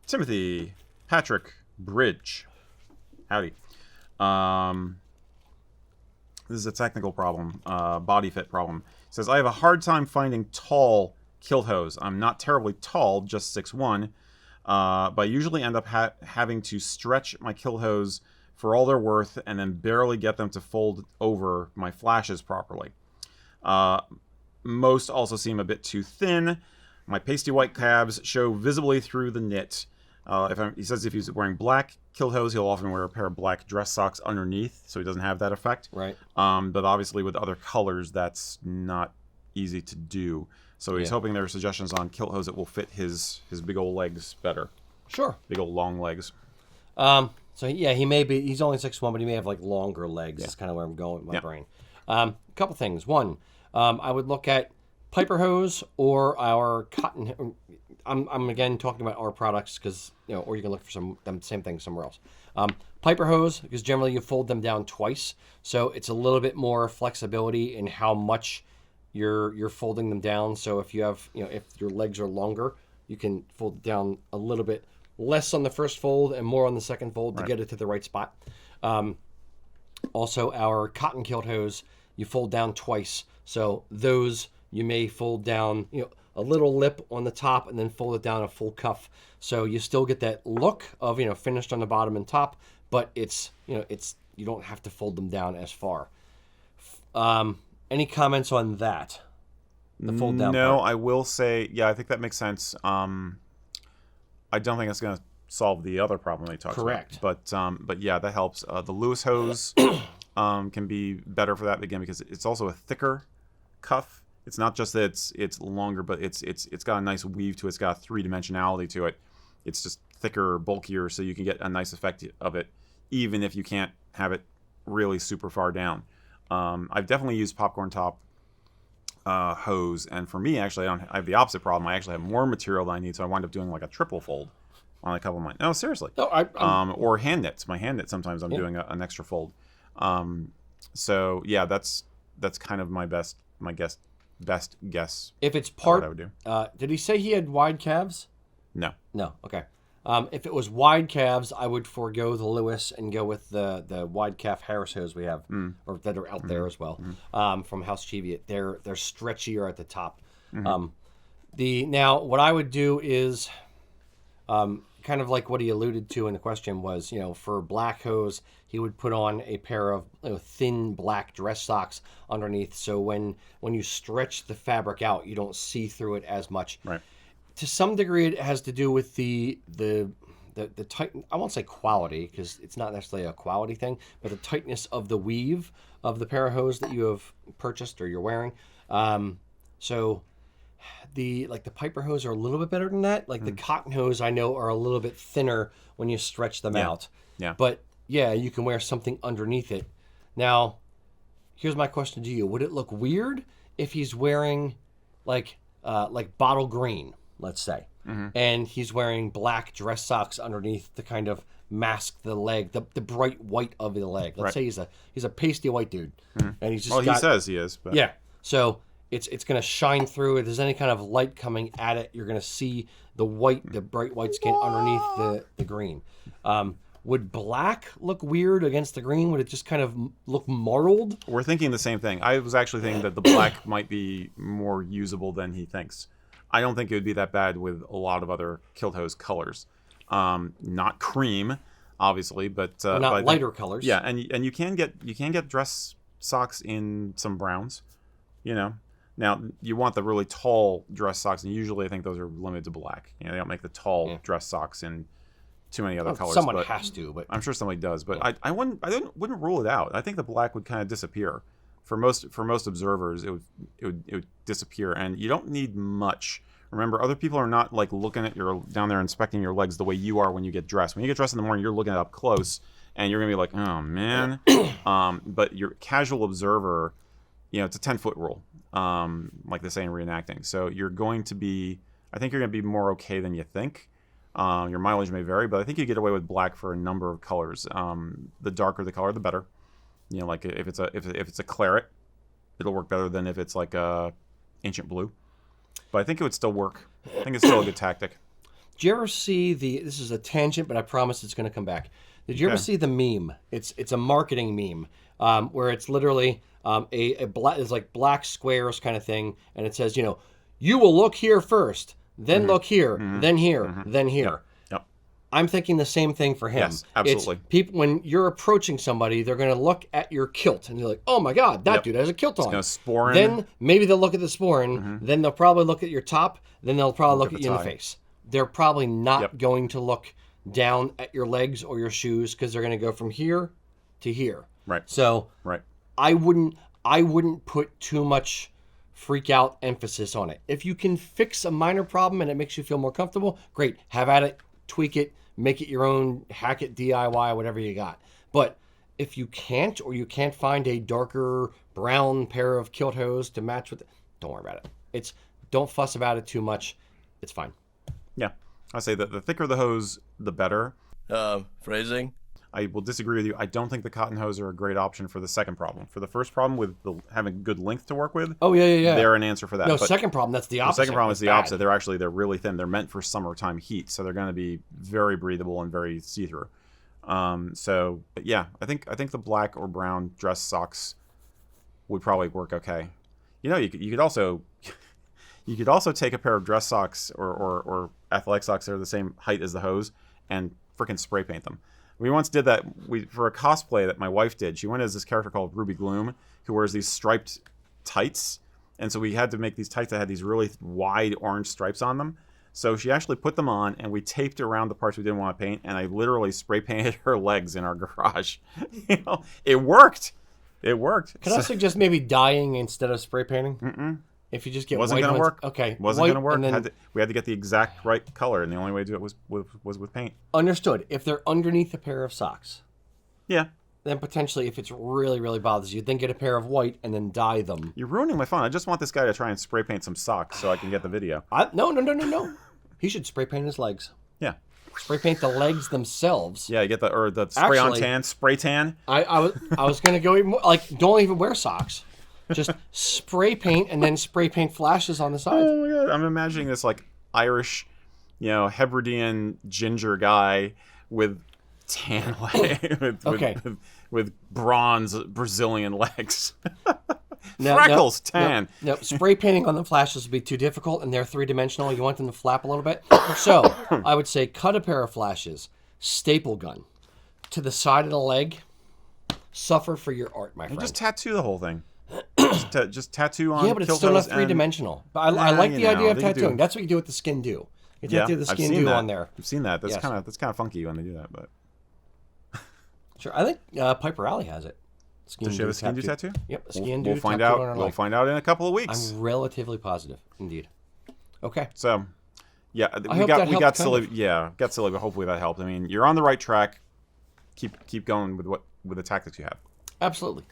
Timothy Patrick Bridge. Howdy. This is a technical problem, body fit problem. It says, I have a hard time finding tall kilt hose. I'm not terribly tall, just 6'1", but I usually end up having to stretch my kilt hose for all they're worth and then barely get them to fold over my flashes properly. Most also seem a bit too thin. My pasty white calves show visibly through the knit. He says if he's wearing black kilt hose, he'll often wear a pair of black dress socks underneath, so he doesn't have that effect. Right. But obviously with other colors, that's not easy to do. So he's hoping there are suggestions on kilt hose that will fit his big old legs better. Sure. Big old long legs. So yeah, he's only 6'1", but he may have like longer legs. That's kind of where I'm going with my brain. A couple things. One, I would look at Piper hose or our cotton. I'm again talking about our products because or you can look for them same thing somewhere else. Piper hose, because generally you fold them down twice, so it's a little bit more flexibility in how much you're folding them down. So if you have if your legs are longer, you can fold it down a little bit less on the first fold and more on the second fold to get it to the right spot. Also, our cotton kilt hose, you fold down twice, so those you may fold down a little lip on the top and then fold it down a full cuff. So you still get that look of, finished on the bottom and top, but it's you don't have to fold them down as far. Any comments on that? The fold down No, part? I will say, I think that makes sense. I don't think it's going to solve the other problem they talked Correct. about. But yeah, that helps. The Lewis hose can be better for that, again, because it's also a thicker cuff. It's not just that it's longer, but it's got a nice weave to it. It's got a three-dimensionality to it. It's just thicker, bulkier, so you can get a nice effect of it, even if you can't have it really super far down. I've definitely used popcorn top hose, and for me, actually, I have the opposite problem. I actually have more material than I need, so I wind up doing like a triple fold on a couple of mine. No, seriously. No, or hand knits. My hand knit, sometimes I'm doing an extra fold. So yeah, that's kind of my best guess. If it's what part, I would do. Did he say he had wide calves? No. No. Okay. If it was wide calves, I would forego the Lewis and go with the wide calf Harris hose we have, or that are out there as well, from House Cheviot. They're stretchier at the top. Now what I would do is, kind of like what he alluded to in the question was, for black hose, he would put on a pair of thin black dress socks underneath, so when you stretch the fabric out, you don't see through it as much. Right. To some degree, it has to do with the tight. I won't say quality because it's not necessarily a quality thing, but the tightness of the weave of the pair of hose that you have purchased or you're wearing. So the Piper hose are a little bit better than that. Like the cotton hose, I know, are a little bit thinner when you stretch them out. Yeah. But yeah, you can wear something underneath it. Now, here's my question to you: would it look weird if he's wearing like bottle green, let's say, and he's wearing black dress socks underneath to kind of mask the leg, the bright white of the leg? Let's say he's a pasty white dude, and he's just he says he is. But. Yeah. So it's going to shine through. If there's any kind of light coming at it, you're going to see the bright white skin underneath the green. Would black look weird against the green? Would it just kind of look marled? We're thinking the same thing. I was actually thinking that the black might be more usable than he thinks. I don't think it would be that bad with a lot of other kilt hose colors. Not cream, obviously, but not lighter colors. Yeah, and you can get dress socks in some browns. Now you want the really tall dress socks, and usually I think those are limited to black. They don't make the tall dress socks in too many other colors. Someone has to, but I'm sure somebody does. But I wouldn't rule it out. I think the black would kind of disappear. For most observers, it would disappear, and you don't need much. Remember, other people are not like looking at down there inspecting your legs the way you are when you get dressed. When you get dressed in the morning, you're looking up close, and you're gonna be like, oh man. But your casual observer, it's a 10-foot rule, like they say in reenacting. So you're going to be, I think you're gonna be more okay than you think. Your mileage may vary, but I think you get away with black for a number of colors. The darker the color, the better. Like if it's a claret, it'll work better than if it's like a ancient blue. But I think it would still work. I think it's still a good tactic. Did you ever see this is a tangent, but I promise it's going to come back. Did you ever see the meme? It's a marketing meme where it's literally it's like black squares kind of thing, and it says, you will look here first, then look here, then here, then here. Yep. I'm thinking the same thing for him. Yes, absolutely. It's people, when you're approaching somebody, they're going to look at your kilt, and they're like, oh my God, that dude has a kilt on. Gonna sporran. Then maybe they'll look at the sporran, then they'll probably look at your top, then they'll probably look at you in the face. They're probably not going to look down at your legs or your shoes because they're going to go from here to here. Right. So I wouldn't put too much freak out emphasis on it. If you can fix a minor problem and it makes you feel more comfortable, great. Have at it, tweak it, make it your own, hack it, DIY, whatever you got. But if you can't, or you can't find a darker brown pair of kilt hose to match with it, don't worry about it. Don't fuss about it too much. It's fine. Yeah. I say that the thicker the hose, the better. Phrasing? I will disagree with you. I don't think the cotton hose are a great option for the second problem. For the first problem with having good length to work with, they're an answer for that. No, but second problem, that's the opposite. The second problem is the opposite. They're really thin. They're meant for summertime heat, so they're going to be very breathable and very see-through. So yeah, I think the black or brown dress socks would probably work okay. You could also take a pair of dress socks or athletic socks that are the same height as the hose and freaking spray paint them. We once did that for a cosplay that my wife did. She went as this character called Ruby Gloom, who wears these striped tights. And so we had to make these tights that had these really wide orange stripes on them. So she actually put them on, and we taped around the parts we didn't want to paint, and I literally spray painted her legs in our garage. It worked. It worked. Can I suggest maybe dyeing instead of spray painting? Mm-mm. If you just get wasn't white going to work. Okay. Wasn't going to work. Then... we had to get the exact right color, and the only way to do it was with paint. Understood. If they're underneath a pair of socks. Yeah. Then potentially, if it's really, really bothers you, then get a pair of white and then dye them. You're ruining my fun. I just want this guy to try and spray paint some socks so I can get the video. No. He should spray paint his legs. Yeah. Spray paint the legs themselves. Yeah, you get the spray on tan, spray tan. I was gonna go even more, don't even wear socks. Just spray paint and then spray paint flashes on the sides. Oh my God. I'm imagining this Irish, Hebridean ginger guy with tan with bronze Brazilian legs. Freckles, tan. No, spray painting on the flashes would be too difficult, and they're three-dimensional. You want them to flap a little bit. So I would say cut a pair of flashes, staple gun to the side of the leg. Suffer for your art, my friend. Just tattoo the whole thing. just tattoo on. Yeah, but it's still not three-dimensional. But I like the idea of tattooing. That's what you do with the skin do. You tattoo the skin do on there. I've seen that. That's kind of funky when they do that, but sure. I think Piper Alley has it. Does she have a skin do tattoo? Yep, skin do. We'll find out. We'll find out in a couple of weeks. I'm relatively positive, indeed. Okay. So, yeah, we got silly. Yeah, got silly, but hopefully that helped. I mean, you're on the right track. Keep going with the tactics you have. Absolutely.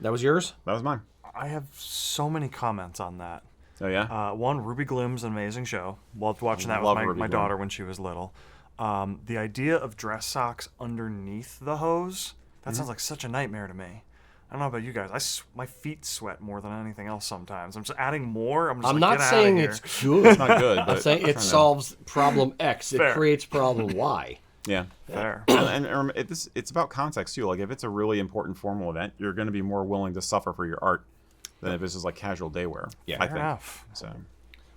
That was yours? That was mine. I have so many comments on that. Oh yeah. One, Ruby Gloom's an amazing show. Loved watching that with my daughter when she was little. The idea of dress socks underneath the hose, that sounds like such a nightmare to me. I don't know about you guys. My feet sweat more than anything else sometimes. I'm just adding more. I'm not saying it's good. It's not good. But I'm saying it solves problem X. It creates problem Y. Yeah. Fair. And it's about context too. Like if it's a really important formal event, you're going to be more willing to suffer for your art than if this is like casual day wear. Yeah. I think. Enough. So.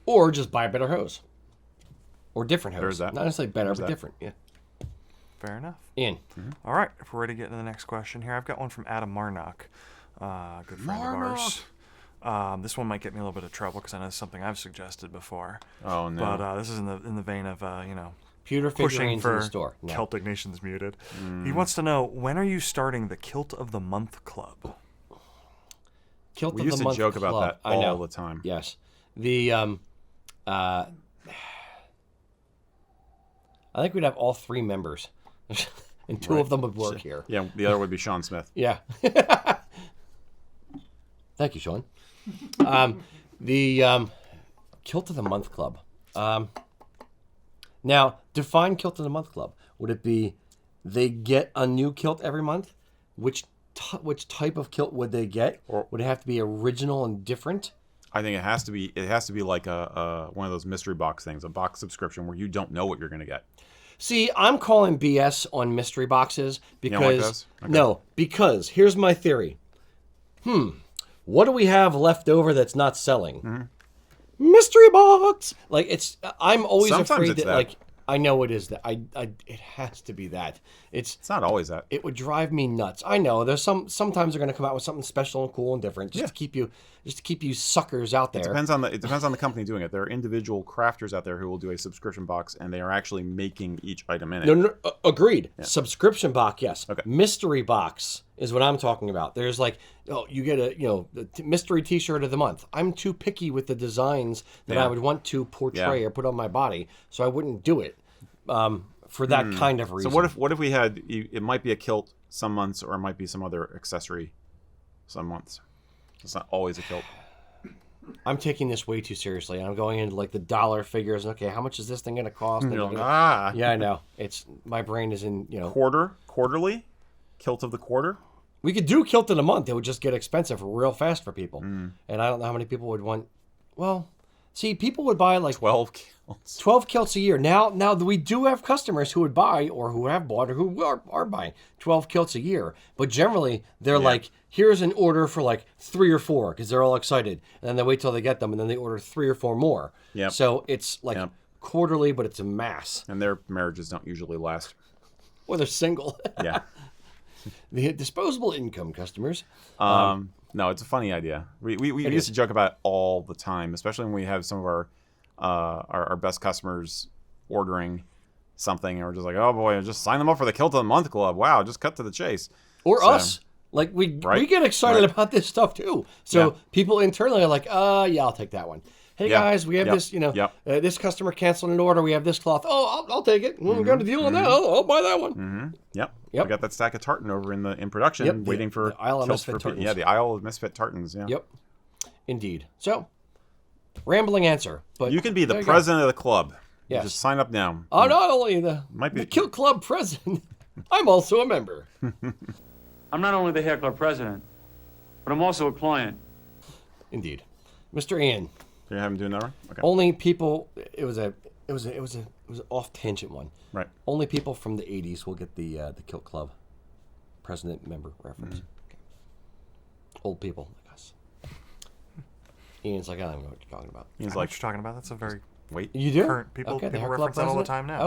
Or just buy a better hose. Or different hose. There's that. Not necessarily better, but different. Yeah. Fair enough. Ian. Mm-hmm. All right. If we're ready to get into the next question here, I've got one from Adam Marnock, good friend of ours. This one might get me a little bit of trouble because I know it's something I've suggested before. Oh no. But this is in the vein of pewter figurines in the store. No. Celtic Nations Muted. He wants to know, when are you starting the Kilt of the Month Club? Kilt we of used the to Month joke Club. about that all the time. Yes. The I think we'd have all three members. And two of them would work here. Yeah, the other would be Sean Smith. Yeah. Thank you, Sean. The Kilt of the Month Club. Now, define Kilt of the Month Club. Would it be they get a new kilt every month? Which type of kilt would they get? Or would it have to be original and different? I think it has to be. It has to be like a one of those mystery box things, a box subscription where you don't know what you're going to get. See, I'm calling BS on mystery boxes because don't like those? Okay. no, because here's my theory. What do we have left over that's not selling? Mystery box. Like I'm always Sometimes afraid it's that that. like I know it is that. It has to be that. It's not always that. It would drive me nuts. I know there's sometimes they're going to come out with something special and cool and different just to keep you suckers out there. It depends on the company doing it. There are individual crafters out there who will do a subscription box, and they are actually making each item in it. No, agreed. Subscription box, yes. Okay. Mystery box is what I'm talking about. There's like, you get the mystery T-shirt of the month. I'm too picky with the designs that I would want to portray or put on my body, so I wouldn't do it for that kind of reason. So what if we had? It might be a kilt some months, or it might be some other accessory some months. It's not always a kilt. I'm taking this way too seriously, and I'm going into like the dollar figures. Okay, how much is this thing going to cost? You're like, Yeah, I know. It's my brain is in quarterly, kilt of the quarter. We could do kilt in a month. It would just get expensive real fast for people, and I don't know how many people would want. Well, see, people would buy like 12 kilts. 12 kilts a year. Now we do have customers who would buy or who have bought or who are buying 12 kilts a year. But generally, they're like, here's an order for like 3 or 4 because they're all excited. And then they wait till they get them and then they order 3 or 4 more. Yep. So it's like quarterly, but it's a mass. And their marriages don't usually last. Or they're single. Yeah. The disposable income customers. No, it's a funny idea. We used to joke about it all the time, especially when we have some of our best customers ordering something, and we're just like, oh boy, just sign them up for the Kilt of the Month Club. Wow, just cut to the chase. Or us. Like, we get excited about this stuff, too. So people internally are like, yeah, I'll take that one. Hey, guys, we have this, this customer canceled an order. We have this cloth. Oh, I'll take it. We got a deal on that. I'll buy that one. Yep. We got that stack of tartan over in production waiting for the Isle of kilts Misfit Tartans. Yeah, the Isle of Misfit Tartans. Yeah. Yep. Indeed. So, rambling answer. But you can be the president of the club. Yes. Just sign up now. Oh, not only the Kilt Club president, I'm also a member. I'm not only the hair club president, but I'm also a client. Indeed. Mr. Ian. Can you have him do another one? Okay. Only people, it was an off tangent one. Right. Only people from the 80s will get the Kilt Club president member reference. Okay. Old people like us. Ian's like, I don't know what you're talking about. He's I know what you're talking about. That's a very You do? current people. Okay, the People hair club reference that all the president? time now.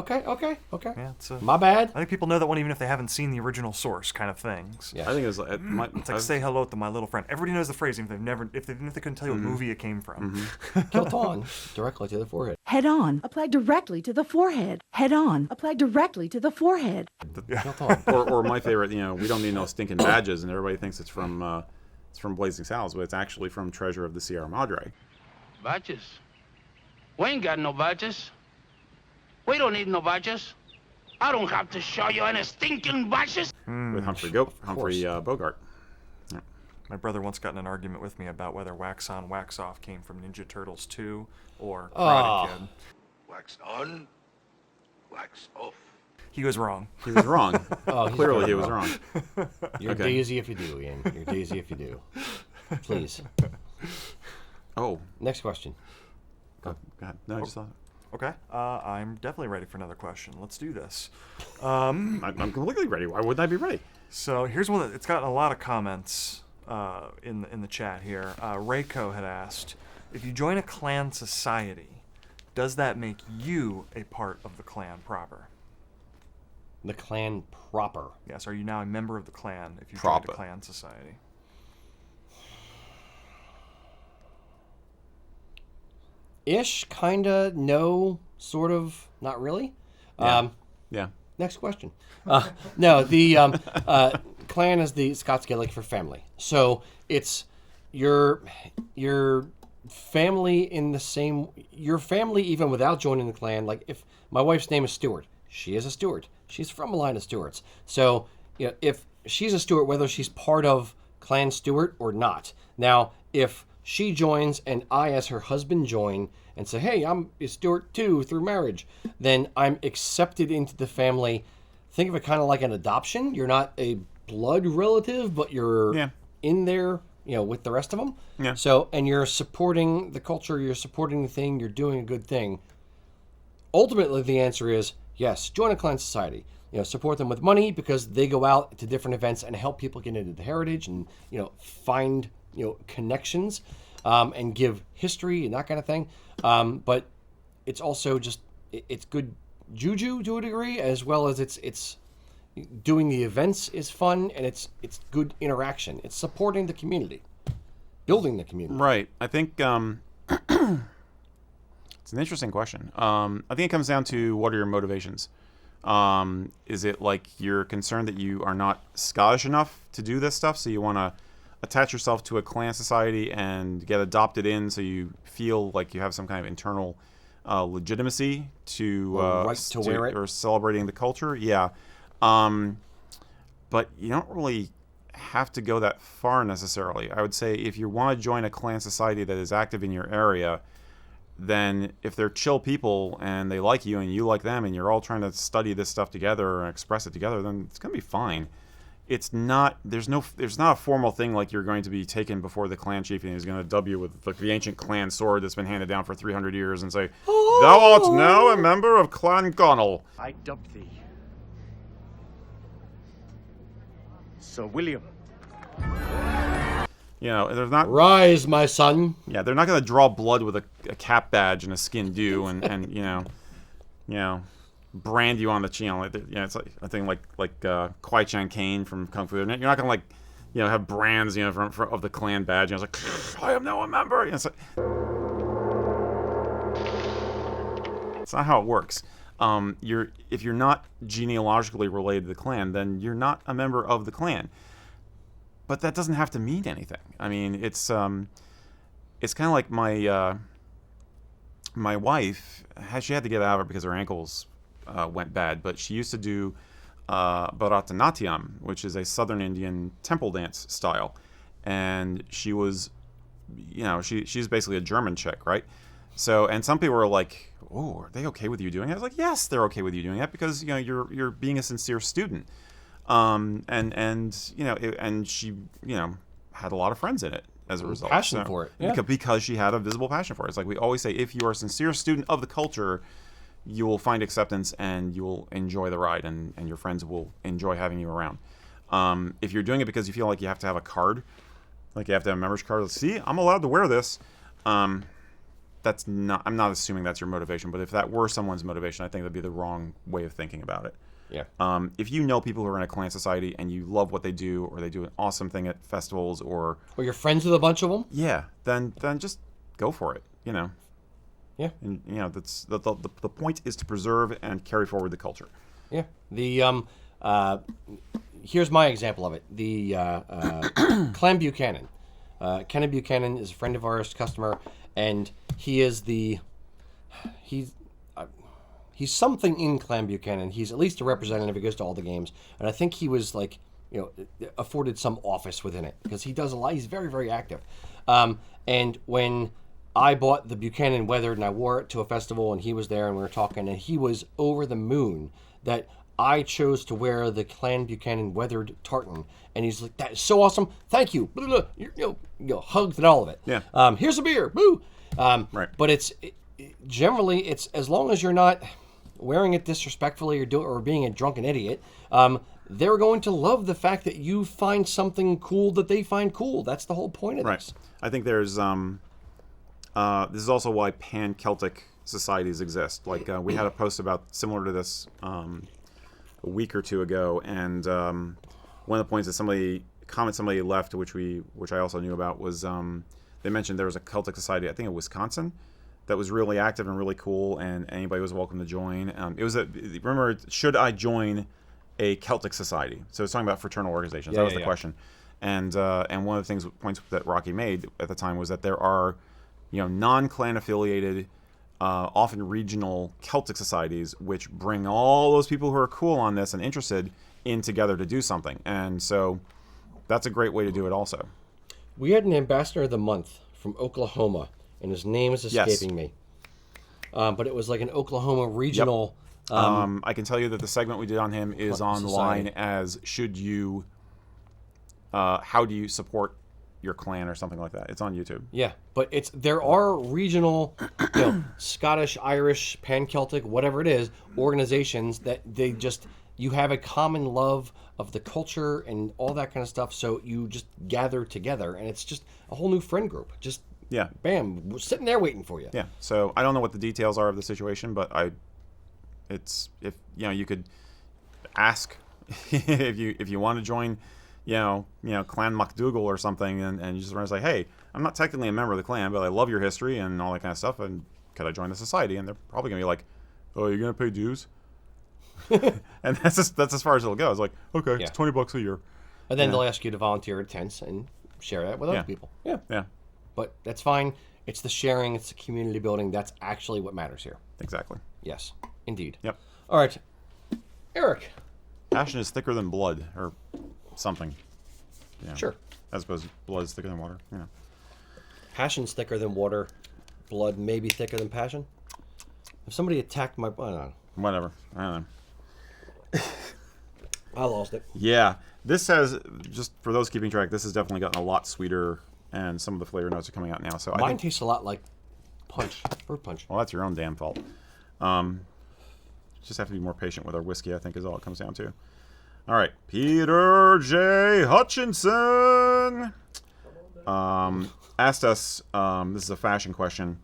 Okay. Yeah, My bad. I think people know that one even if they haven't seen the original source, kind of things. Yeah. I think it's like say hello to my little friend. Everybody knows the phrase, even if they couldn't tell you what movie it came from. Kilt on, directly to the forehead. Head on, apply directly to the forehead. Head on, apply directly to the forehead. Kilt on. or my favorite, we don't need no stinking badges, and everybody thinks it's from Blazing Saddles, but it's actually from Treasure of the Sierra Madre. Badges? We ain't got no badges. We don't need no badges. I don't have to show you any stinking badges. With Humphrey Bogart. Yeah. My brother once got in an argument with me about whether Wax On, Wax Off came from Ninja Turtles 2 or Karate Kid. Wax on, wax off. He was wrong. He was wrong. Clearly, he was wrong. You're daisy if you do, Ian. You're daisy if you do. Please. Oh. Next question. Go ahead. No, I just thought. Okay. I'm definitely ready for another question. Let's do this. I'm completely ready. Why wouldn't I be ready? So here's one it's gotten a lot of comments in the chat here. Reiko had asked, if you join a clan society, does that make you a part of the clan proper? The clan proper. Yes. Are you now a member of the clan if you Proper. joined a clan society? Ish, kinda, no, sort of, not really. Yeah. Next question. No, the clan is the Scots Gaelic for family. So it's your family in the same, your family even without joining the clan. Like if my wife's name is Stewart, she is a Stewart. She's from a line of Stewarts. So if she's a Stewart, whether she's part of Clan Stewart or not. Now, if she joins and I as her husband join and say, hey, I'm a Stewart too through marriage, then I'm accepted into the family. Think of it kind of like an adoption. You're not a blood relative, but you're in there with the rest of them. Yeah. So, and you're supporting the culture, you're supporting the thing, you're doing a good thing. Ultimately, the answer is yes, join a clan society. Support them with money because they go out to different events and help people get into the heritage and, find, connections and give history and that kind of thing. But it's also just, it's good juju to a degree, as well as it's doing the events is fun, and it's good interaction. It's supporting the community, building the community. Right. I think it's an interesting question. I think it comes down to what are your motivations. Is it like you're concerned that you are not Scottish enough to do this stuff, so you want to attach yourself to a clan society and get adopted in, so you feel like you have some kind of internal legitimacy to right to wear it, or celebrating the culture? Yeah. But you don't really have to go that far necessarily. I would say if you want to join a clan society that is active in your area, then if they're chill people and they like you and you like them and you're all trying to study this stuff together and express it together, then it's going to be fine. It's not, there's not a formal thing like you're going to be taken before the clan chief and he's going to dub you with like the ancient clan sword that's been handed down for 300 years and say, "Thou art now a member of Clan Connell." I dub thee Sir William. There's not... Rise, my son. Yeah, they're not going to draw blood with a cap badge and a skin dew and brand you on the chin. It's like I think like Kwai Chan Kane from Kung Fu. You're not going to have brands of the clan badge. It's like, I am now a member. It's not how it works. If you're not genealogically related to the clan, then you're not a member of the clan. But that doesn't have to mean anything. I mean, it's kind of like my wife. She had to get out of it because her ankles went bad. But she used to do Bharatanatyam, which is a Southern Indian temple dance style, and she was, she's basically a German chick, right? So, and some people were like, "Oh, are they okay with you doing it?" I was like, "Yes, they're okay with you doing that because you're being a sincere student." And she had a lot of friends in it as a result. Passion for it, yeah. Because she had a visible passion for it. It's like we always say, if you are a sincere student of the culture, you will find acceptance and you will enjoy the ride, and your friends will enjoy having you around. If you're doing it because you feel like you have to have a card, like you have to have a membership card, see, I'm allowed to wear this. That's not. I'm not assuming that's your motivation, but if that were someone's motivation, I think that'd be the wrong way of thinking about it. Yeah. If you know people who are in a clan society and you love what they do, or they do an awesome thing at festivals, or you're friends with a bunch of them, yeah, then just go for it. Yeah. And that's the point is to preserve and carry forward the culture. Yeah. The here's my example of it. The Clan Buchanan. Kenneth Buchanan is a friend of ours, customer, and he's something in Clan Buchanan. He's at least a representative. He goes to all the games. And I think he was afforded some office within it because he does a lot. He's very, very active. And when I bought the Buchanan weathered and I wore it to a festival and he was there and we were talking and he was over the moon that I chose to wear the Clan Buchanan weathered tartan. And he's like, "That is so awesome. Thank you." Blah, blah, blah. Hugged and all of it. Yeah. Here's a beer. Boo. Right. But generally, it's as long as you're not wearing it disrespectfully or being a drunken idiot, they're going to love the fact that you find something cool that they find cool. That's the whole point of this. I think there's this is also why pan-Celtic societies exist. Like we had a post about similar to this a week or two ago, and one of the points that somebody left, which I also knew about, was they mentioned there was a Celtic society, I think in Wisconsin, that was really active and really cool, and anybody was welcome to join. It was remember, should I join a Celtic society? So it's talking about fraternal organizations. That was the question. And one of the points that Rocky made at the time was that there are, non-clan affiliated, often regional Celtic societies, which bring all those people who are cool on this and interested in together to do something. And so that's a great way to do it also. We had an ambassador of the month from Oklahoma, and his name is escaping me. But it was like an Oklahoma regional. Yep. I can tell you that the segment we did on him is online as how do you support your clan or something like that. It's on YouTube. Yeah, but there are regional, Scottish, Irish, Pan-Celtic, whatever it is, organizations that you have a common love of the culture and all that kind of stuff, so you just gather together, and it's just a whole new friend group. Just, bam, we're sitting there waiting for you. Yeah, so I don't know what the details are of the situation, but you could ask if you want to join, Clan MacDougall or something, and you just want to say, hey, I'm not technically a member of the clan, but I love your history and all that kind of stuff, and could I join the society? And they're probably gonna be like, oh, you're gonna pay dues, and that's as far as it'll go. It's like, okay, it's $20 a year, and then they'll ask you to volunteer at tents and share that with other people. Yeah, but that's fine. It's the sharing, it's the community building. That's actually what matters here. Exactly. Yes, indeed. Yep. All right, Erik. Passion is thicker than blood, or something. Sure. I suppose blood is thicker than water. Passion's thicker than water. Blood may be thicker than passion. If somebody attacked my... I don't know. Whatever. I don't know. I lost it. Yeah. This has, just for those keeping track, this has definitely gotten a lot sweeter, and some of the flavor notes are coming out now. So Mine tastes a lot like fruit punch. Well, that's your own damn fault. Just have to be more patient with our whiskey, I think, is all it comes down to. All right. Peter J. Hutchinson asked us, this is a fashion question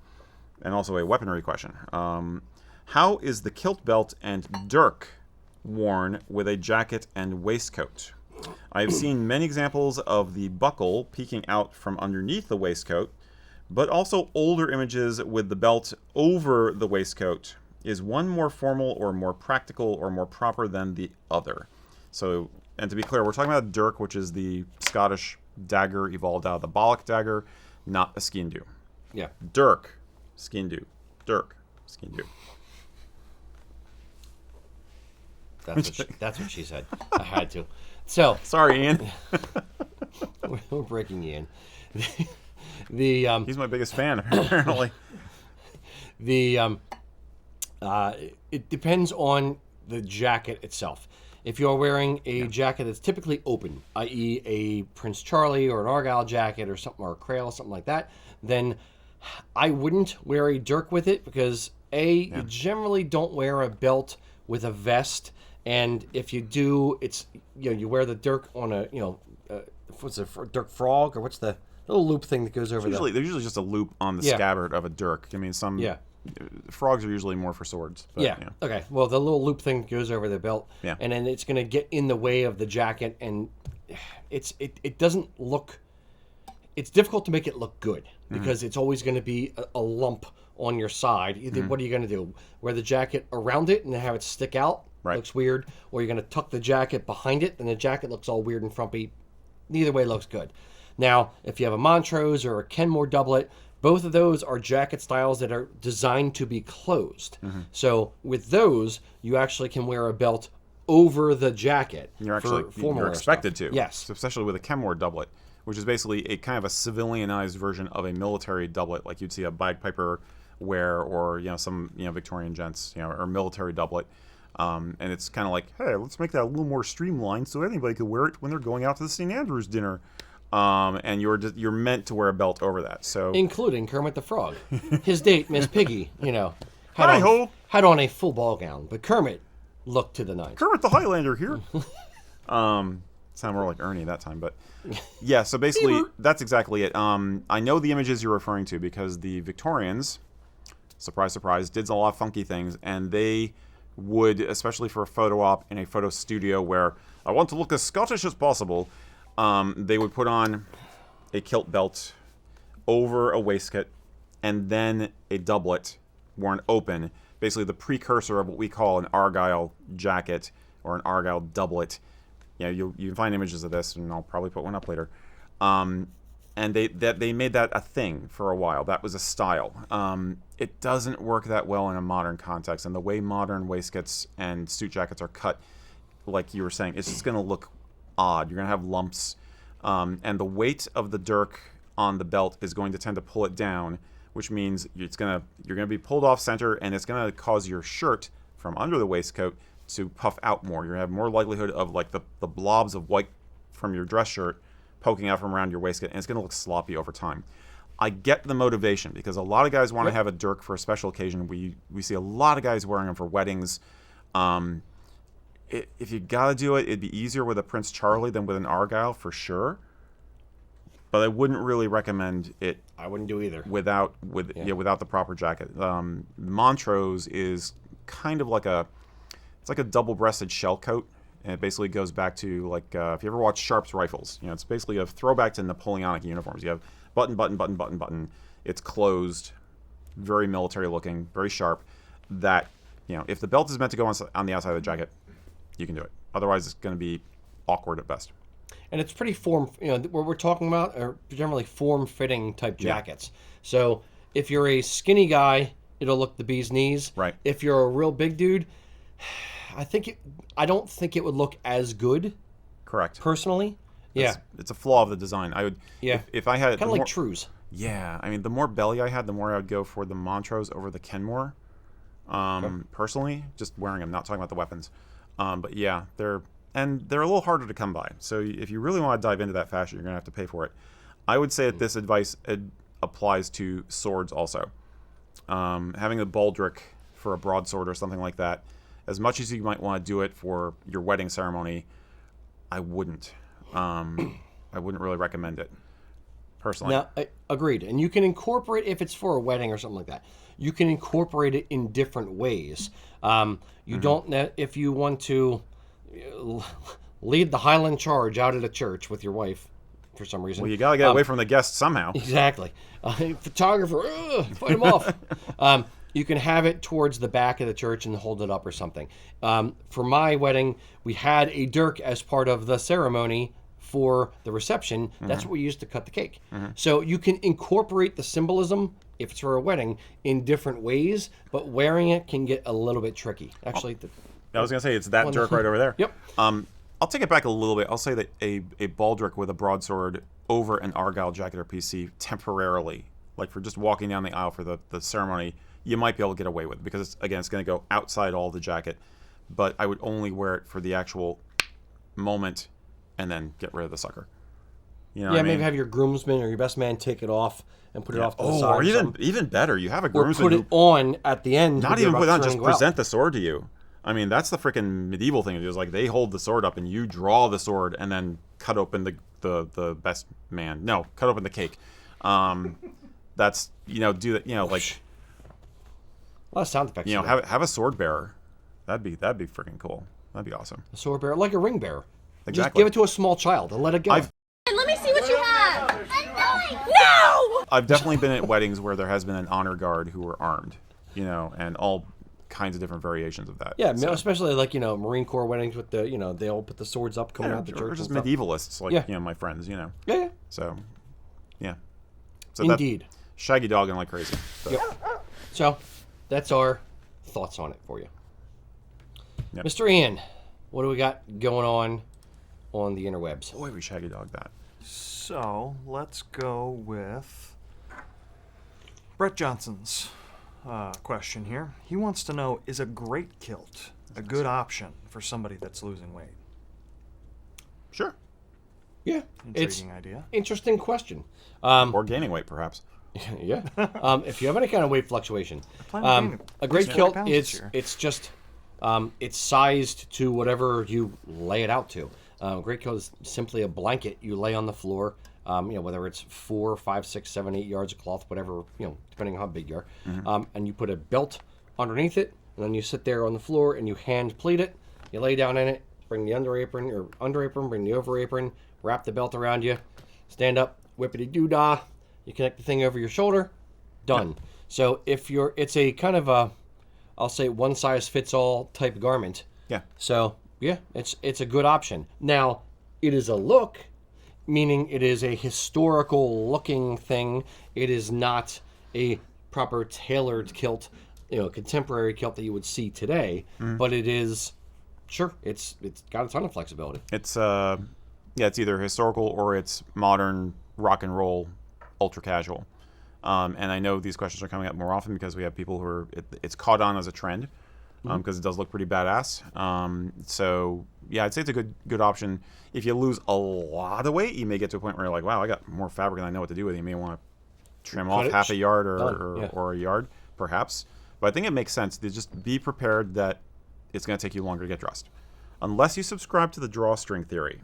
and also a weaponry question. How is the kilt belt and dirk worn with a jacket and waistcoat? I've seen many examples of the buckle peeking out from underneath the waistcoat, but also older images with the belt over the waistcoat. Is one more formal or more practical or more proper than the other? So, and to be clear, we're talking about dirk, which is the Scottish dagger evolved out of the Balak dagger, not a skindu. Yeah. Dirk, skindu. Dirk, skindu. That's what she said. I had to. So sorry, Ian. We're breaking Ian. He's my biggest fan, apparently. It depends on the jacket itself. If you're wearing a jacket that's typically open, i.e. a Prince Charlie or an Argyle jacket or something, or a Crail, something like that, then I wouldn't wear a dirk with it because you generally don't wear a belt with a vest, and if you do, it's you wear the dirk on a what's a dirk frog, or what's the little loop thing that goes over there's usually just a loop on the scabbard of a dirk. I mean, frogs are usually more for swords. But, Okay. Well, the little loop thing goes over the belt. Yeah. And then it's going to get in the way of the jacket, and it doesn't look. It's difficult to make it look good because it's always going to be a lump on your side. Either what are you going to do? Wear the jacket around it and have it stick out. Right. Looks weird. Or you're going to tuck the jacket behind it, and the jacket looks all weird and frumpy. Neither way looks good. Now, if you have a Montrose or a Kenmore doublet, both of those are jacket styles that are designed to be closed. So with those, you actually can wear a belt over the jacket. You're expected to. Yes. So especially with a Kenmore doublet, which is basically a kind of a civilianized version of a military doublet, like you'd see a Bagpiper wear, or some Victorian gents, or military doublet. And it's kind of like, hey, let's make that a little more streamlined so anybody could wear it when they're going out to the St. Andrews dinner. And you're meant to wear a belt over that. So including Kermit the Frog, his date Miss Piggy, had on a full ball gown, but Kermit looked to the nines. Kermit the Highlander here. Sound more like Ernie that time, but yeah. So basically, that's exactly it. I know the images you're referring to because the Victorians, surprise, surprise, did a lot of funky things, and they would, especially for a photo op in a photo studio where I want to look as Scottish as possible. They would put on a kilt belt over a waistcoat and then a doublet worn open, basically the precursor of what we call an Argyle jacket or an Argyle doublet. You can find images of this, and I'll probably put one up later. And they made that a thing for a while. That was a style. It doesn't work that well in a modern context, and the way modern waistcoats and suit jackets are cut, like you were saying, it's just going to look odd. You're going to have lumps, and the weight of the dirk on the belt is going to tend to pull it down, which means you're going to be pulled off center, and it's going to cause your shirt from under the waistcoat to puff out more. You're going to have more likelihood of like the blobs of white from your dress shirt poking out from around your waistcoat, and it's going to look sloppy over time. I get the motivation because a lot of guys want to have a dirk for a special occasion. We see a lot of guys wearing them for weddings. If you got to do it, it'd be easier with a Prince Charlie than with an Argyle for sure. But I wouldn't really recommend it. I wouldn't do either. Without the proper jacket. Montrose is kind of like a double-breasted shell coat, and it basically goes back to like if you ever watch Sharp's Rifles, it's basically a throwback to Napoleonic uniforms. You have button, button, button, button, button. It's closed, very military looking, very sharp. That if the belt is meant to go on the outside of the jacket, you can do it. Otherwise, it's going to be awkward at best. And it's pretty what we're talking about are generally form-fitting type jackets. So if you're a skinny guy, it'll look the bee's knees. Right. If you're a real big dude, I don't think it would look as good. Correct. Personally. Yeah. It's a flaw of the design. I would. Yeah. If I had kind of like Trues. Yeah. I mean, the more belly I had, the more I would go for the Montrose over the Kenmore. Personally, just wearing them, not talking about the weapons. But yeah, they're a little harder to come by. So if you really want to dive into that fashion, you're going to have to pay for it. I would say that this advice applies to swords also. Having a baldric for a broadsword or something like that, as much as you might want to do it for your wedding ceremony, I wouldn't. I wouldn't really recommend it, personally. Now, agreed. And you can incorporate, if it's for a wedding or something like that, you can incorporate it in different ways. You don't, if you want to lead the Highland charge out at a church with your wife for some reason. Well, you got to get away from the guests somehow. Exactly. Photographer, fight him off. You can have it towards the back of the church and hold it up or something. For my wedding, we had a dirk as part of the ceremony for the reception. That's what we used to cut the cake. So you can incorporate the symbolism, if it's for a wedding, in different ways, but wearing it can get a little bit tricky. Actually, I was going to say, it's that dirk right over there. Yep. I'll take it back a little bit. I'll say that a baldric with a broadsword over an Argyle jacket or PC temporarily, like for just walking down the aisle for the ceremony, you might be able to get away with it because, it's going to go outside all the jacket. But I would only wear it for the actual moment and then get rid of the sucker. You know what I mean? Maybe have your groomsman or your best man take it off and put it off to the side. Or even better, you have a groomsman or put it on at the end. Not even put it on, just present the sword to you. I mean, that's the freaking medieval thing. It was like they hold the sword up and you draw the sword and then cut open the best man. No, cut open the cake. That's do that. Like a lot of sound effects. Have a sword bearer. That'd be freaking cool. That'd be awesome. A sword bearer, like a ring bearer. Exactly. Just give it to a small child and let it go. Let me see what you have. No! I've definitely been at weddings where there has been an honor guard who were armed, and all kinds of different variations of that. Yeah, so. Especially like Marine Corps weddings with the they all put the swords up coming out the church. Or just medievalists, like my friends. Yeah. So, yeah. So indeed. Shaggy dogging like crazy. So. Yep. So, that's our thoughts on it for you. Yep. Mr. Ian, what do we got going on the interwebs? Boy, we shaggy dogged that. So, let's go with Brett Johnson's question here. He wants to know, is a Great Kilt a good option for somebody that's losing weight? Sure. Yeah. Intriguing idea. Interesting question. Or gaining weight, perhaps. Yeah. If you have any kind of weight fluctuation, a Great Kilt it's just it's sized to whatever you lay it out to. Great Kilt is simply a blanket you lay on the floor. Whether it's 4, 5, 6, 7, 8 yards of cloth, whatever, depending on how big you are. And you put a belt underneath it, and then you sit there on the floor and you hand pleat it. You lay down in it, bring the under apron, bring the over apron, wrap the belt around you, stand up, whippity-doo-dah. You connect the thing over your shoulder, done. Yep. So it's a kind of I'll say one-size-fits-all type garment. Yeah. So, yeah, it's a good option. Now, it is a look, meaning it is a historical-looking thing. It is not a proper tailored kilt, contemporary kilt that you would see today. But it is, sure, it's got a ton of flexibility. It's it's either historical or it's modern rock and roll, ultra casual. And I know these questions are coming up more often because we have people who it's caught on as a trend. because it does look pretty badass. So yeah, I'd say it's a good option. If you lose a lot of weight, you may get to a point where you're like, wow, I got more fabric than I know what to do with it. You may want to trim off half a yard or a yard, perhaps. But I think it makes sense to just be prepared that it's going to take you longer to get dressed, unless you subscribe to the drawstring theory.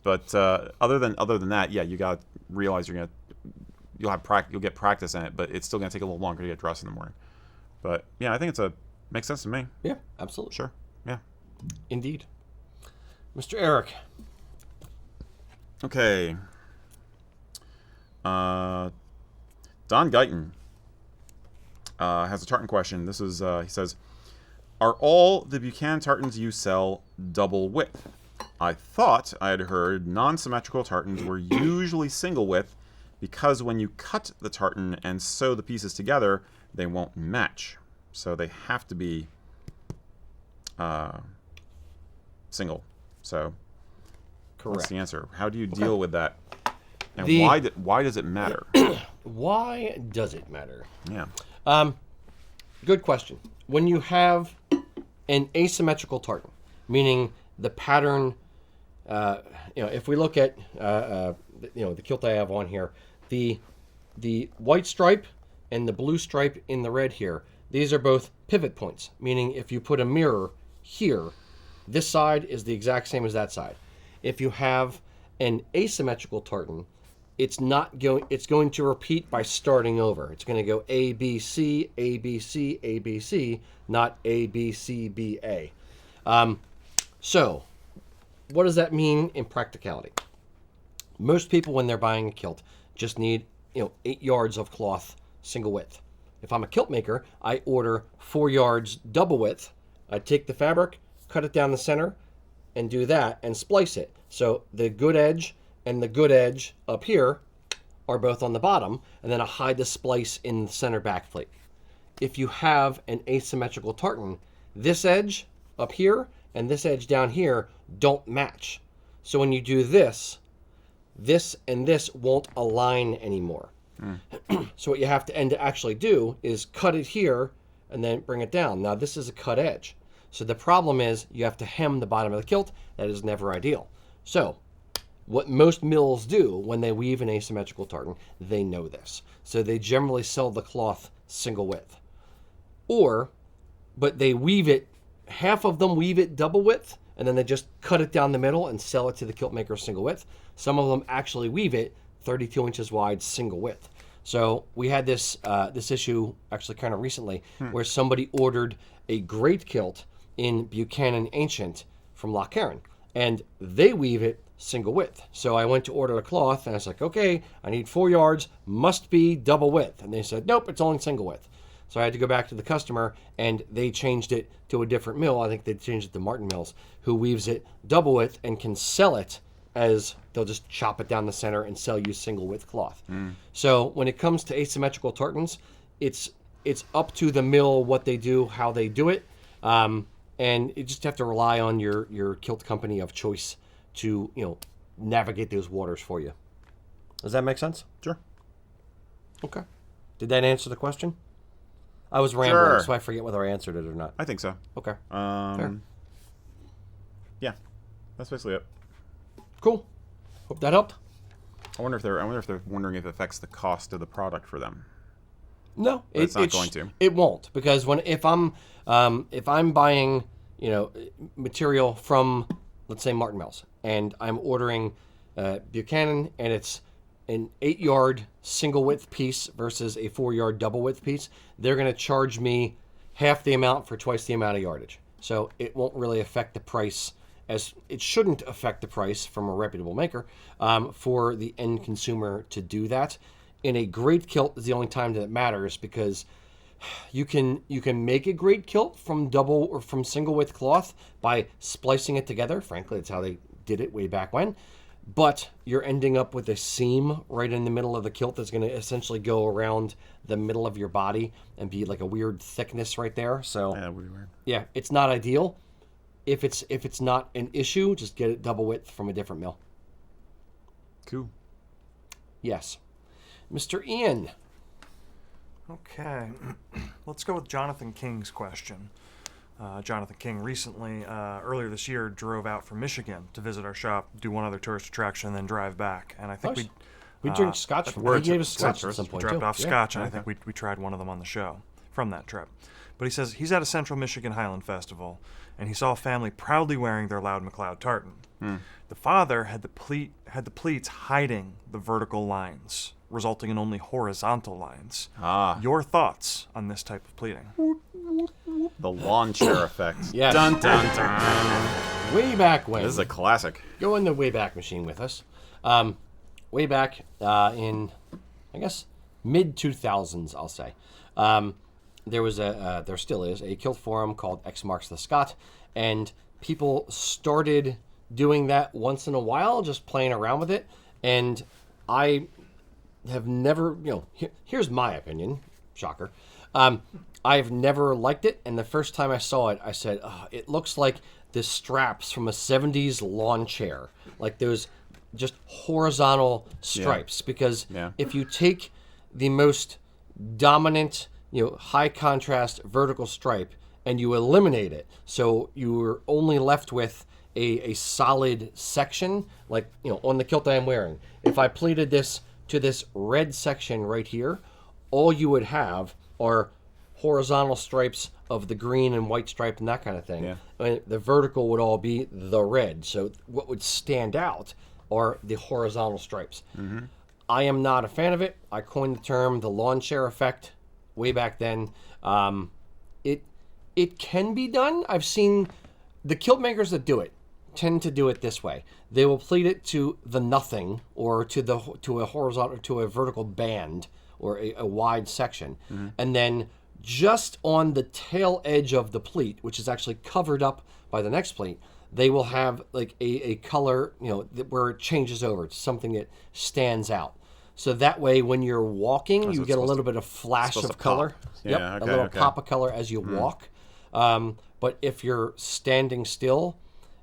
But other than that, yeah, you got to realize you'll get practice in it, but it's still going to take a little longer to get dressed in the morning. But yeah, I think makes sense to me. Yeah, absolutely. Sure. Yeah. Indeed. Mr. Erik. Okay. Don Guyton has a tartan question. This is he says, "Are all the Buchanan tartans you sell double width? I thought I had heard non-symmetrical tartans were usually single width because when you cut the tartan and sew the pieces together, they won't match. So they have to be single." So Correct. what's the answer? How do you deal with that? And why does it matter? Why does it matter? Yeah. Good question. When you have an asymmetrical tartan, meaning the pattern, if we look at, the kilt I have on here, the white stripe and the blue stripe in the red here, these are both pivot points, meaning if you put a mirror here, this side is the exact same as that side. If you have an asymmetrical tartan, it's going to repeat by starting over. It's going to go A, B, C, A, B, C, A, B, C, not A, B, C, B, A. So, what does that mean in practicality? Most people, when they're buying a kilt, just need 8 yards of cloth, single width. If I'm a kilt maker, I order 4 yards double width. I take the fabric, cut it down the center, and do that, and splice it. So the good edge and the good edge up here are both on the bottom, and then I hide the splice in the center back plate. If you have an asymmetrical tartan, this edge up here and this edge down here don't match. So when you do this and this won't align anymore. So what you have to actually do is cut it here and then bring it down. Now this is a cut edge. So the problem is you have to hem the bottom of the kilt. That is never ideal. So what most mills do when they weave an asymmetrical tartan, they know this. So they generally sell the cloth single width. But they weave it, half of them weave it double width, and then they just cut it down the middle and sell it to the kilt maker single width. Some of them actually weave it 32 inches wide single width. So we had this issue actually kind of recently where somebody ordered a Great Kilt in Buchanan Ancient from Loch Erin, and they weave it single width. So I went to order the cloth, and I was like, okay, I need 4 yards, must be double width. And they said, nope, it's only single width. So I had to go back to the customer, and they changed it to a different mill. I think they changed it to Martin Mills, who weaves it double width and can sell it as they'll just chop it down the center and sell you single width cloth. So when it comes to asymmetrical tartans, it's up to the mill what they do, how they do it. And you just have to rely on your kilt company of choice to navigate those waters for you. Does that make sense? Sure. Okay. Did that answer the question? I was rambling, Sure. so I forget whether I answered it or not. I think so. Okay. Yeah. That's basically it. Cool. Hope that helped. I wonder if they're wondering if it affects the cost of the product for them. No, it's not going to. It won't, because if I'm buying material from, let's say, Martin Mills, and I'm ordering Buchanan, and it's an 8-yard single width piece versus a 4-yard double width piece, they're going to charge me half the amount for twice the amount of yardage. So it won't really affect the price, as it shouldn't affect the price from a reputable maker for the end consumer to do that. In a Great Kilt is the only time that it matters, because you can make a Great Kilt from double or from single width cloth by splicing it together. Frankly, that's how they did it way back when. But you're ending up with a seam right in the middle of the kilt that's going to essentially go around the middle of your body and be like a weird thickness right there. So Yeah, weird. yeah, it's not ideal. If it's not an issue, just get it double width from a different mill. Cool. Yes. Mr. Ian. Okay, let's go with Jonathan King's question. Jonathan King recently, earlier this year, drove out from Michigan to visit our shop, do one other tourist attraction, and then drive back. And I think Nice. We drink scotch from He gave us scotch at some point, dropped too. off Yeah. scotch, and I think we tried one of them on the show from that trip. But he says he's at a Central Michigan Highland Festival, and he saw a family proudly wearing their Loud McLeod tartan. The father had the pleats hiding the vertical lines, resulting in only horizontal lines. Your thoughts on this type of pleating? The lawn chair effect. Yes. Dun, dun, dun. Way back when. This is a classic. Go in the Wayback Machine with us. Way back in, I guess, mid-2000s, I'll say. There was there still is, a kilt forum called X Marks the Scot, and people started doing that once in a while, just playing around with it, and I have never, here's my opinion, shocker. I've never liked it, and the first time I saw it, I said, oh, it looks like the straps from a 70s lawn chair, like those just horizontal stripes, because if you take the most dominant, high contrast vertical stripe and you eliminate it, so you're only left with a solid section, like on the kilt I am wearing. If I pleated this to this red section right here, all you would have are horizontal stripes of the green and white stripe and that kind of thing. And the vertical would all be the red. So what would stand out are the horizontal stripes. I am not a fan of it. I coined the term the lawn chair effect way back then. It can be done. I've seen the kilt makers that do it tend to do it this way. They will pleat it to the nothing, or to a horizontal, to a vertical band, or a wide section, and then just on the tail edge of the pleat, which is actually covered up by the next pleat, they will have like a color, where it changes over to something that stands out. So that way, when you're walking, you get a little bit of flash of color. Yeah, a little pop of color as you walk. But if you're standing still,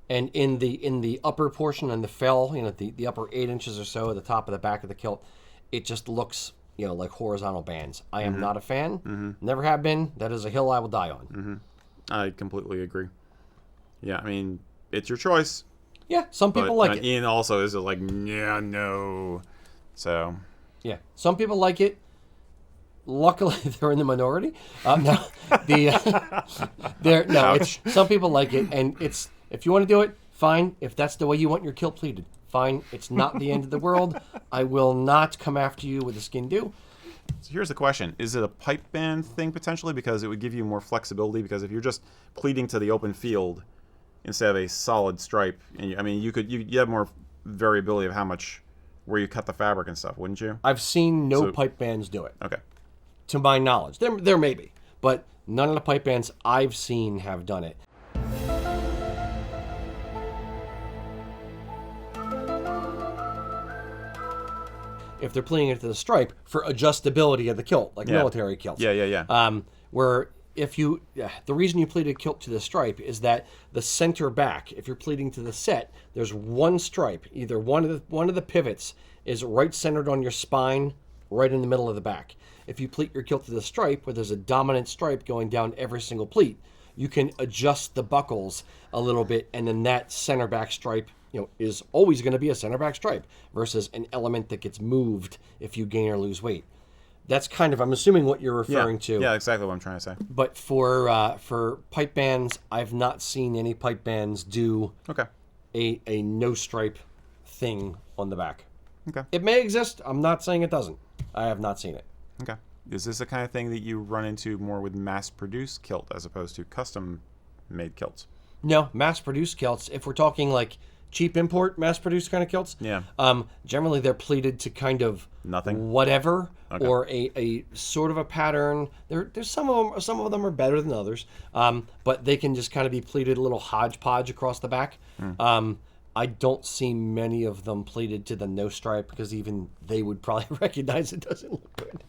and in the upper portion and the fell, the upper 8 inches or so at the top of the back of the kilt, it just looks, like horizontal bands. I am not a fan. Never have been. That is a hill I will die on. I completely agree. Yeah, I mean, it's your choice. Yeah, some people like it. Ian also is like, yeah, no. So. Yeah, some people like it. Luckily, they're in the minority. Some people like it, and it's, if you want to do it, fine. If that's the way you want your kilt pleated, fine. It's not the end of the world. I will not come after you with a skin do. So here's the question: is it a pipe band thing potentially, because it would give you more flexibility? Because if you're just pleating to the open field instead of a solid stripe, and you have more variability of how much, where you cut the fabric and stuff, wouldn't you? I've seen no pipe bands do it. Okay. To my knowledge, there may be, but none of the pipe bands I've seen have done it. If they're pleating it to the stripe for adjustability of the kilt, like military kilts. Where the reason you pleat a kilt to the stripe is that the center back, if you're pleating to the set, there's one stripe, either one of the pivots is right centered on your spine, right in the middle of the back. If you pleat your kilt to the stripe, where there's a dominant stripe going down every single pleat, you can adjust the buckles a little bit, and then that center back stripe, is always going to be a center back stripe versus an element that gets moved if you gain or lose weight. That's kind of, I'm assuming, what you're referring to. Yeah, exactly what I'm trying to say. But for pipe bands, I've not seen any pipe bands do a no stripe thing on the back. Okay. It may exist. I'm not saying it doesn't. I have not seen it. Okay. Is this the kind of thing that you run into more with mass-produced kilt as opposed to custom-made kilts? No, mass-produced kilts. If we're talking like cheap import, mass-produced kind of kilts, generally they're pleated to kind of nothing, whatever, or a sort of a pattern. There's some of them are better than others, but they can just kind of be pleated a little hodgepodge across the back. I don't see many of them pleated to the no stripe, because even they would probably recognize it doesn't look good.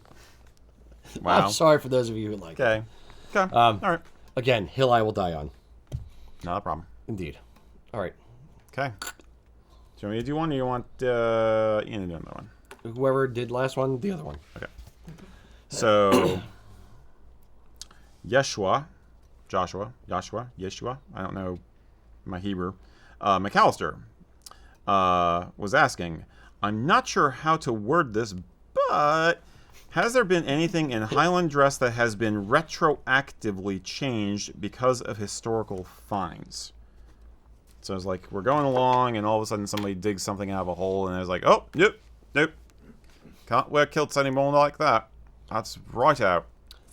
Wow. I'm sorry for those of you who like it. Okay. All right. Again, hill I will die on. Not a problem. Indeed. All right. Okay. Do you want me to do one, or you want Ian to do another one? Whoever did last one, the other one. Okay. So, Joshua, I don't know my Hebrew, McAllister was asking, I'm not sure how to word this, but has there been anything in Highland dress that has been retroactively changed because of historical finds? So it's like we're going along and all of a sudden somebody digs something out of a hole and it's like, oh, nope. Can't wear kilts anymore like that. That's right out.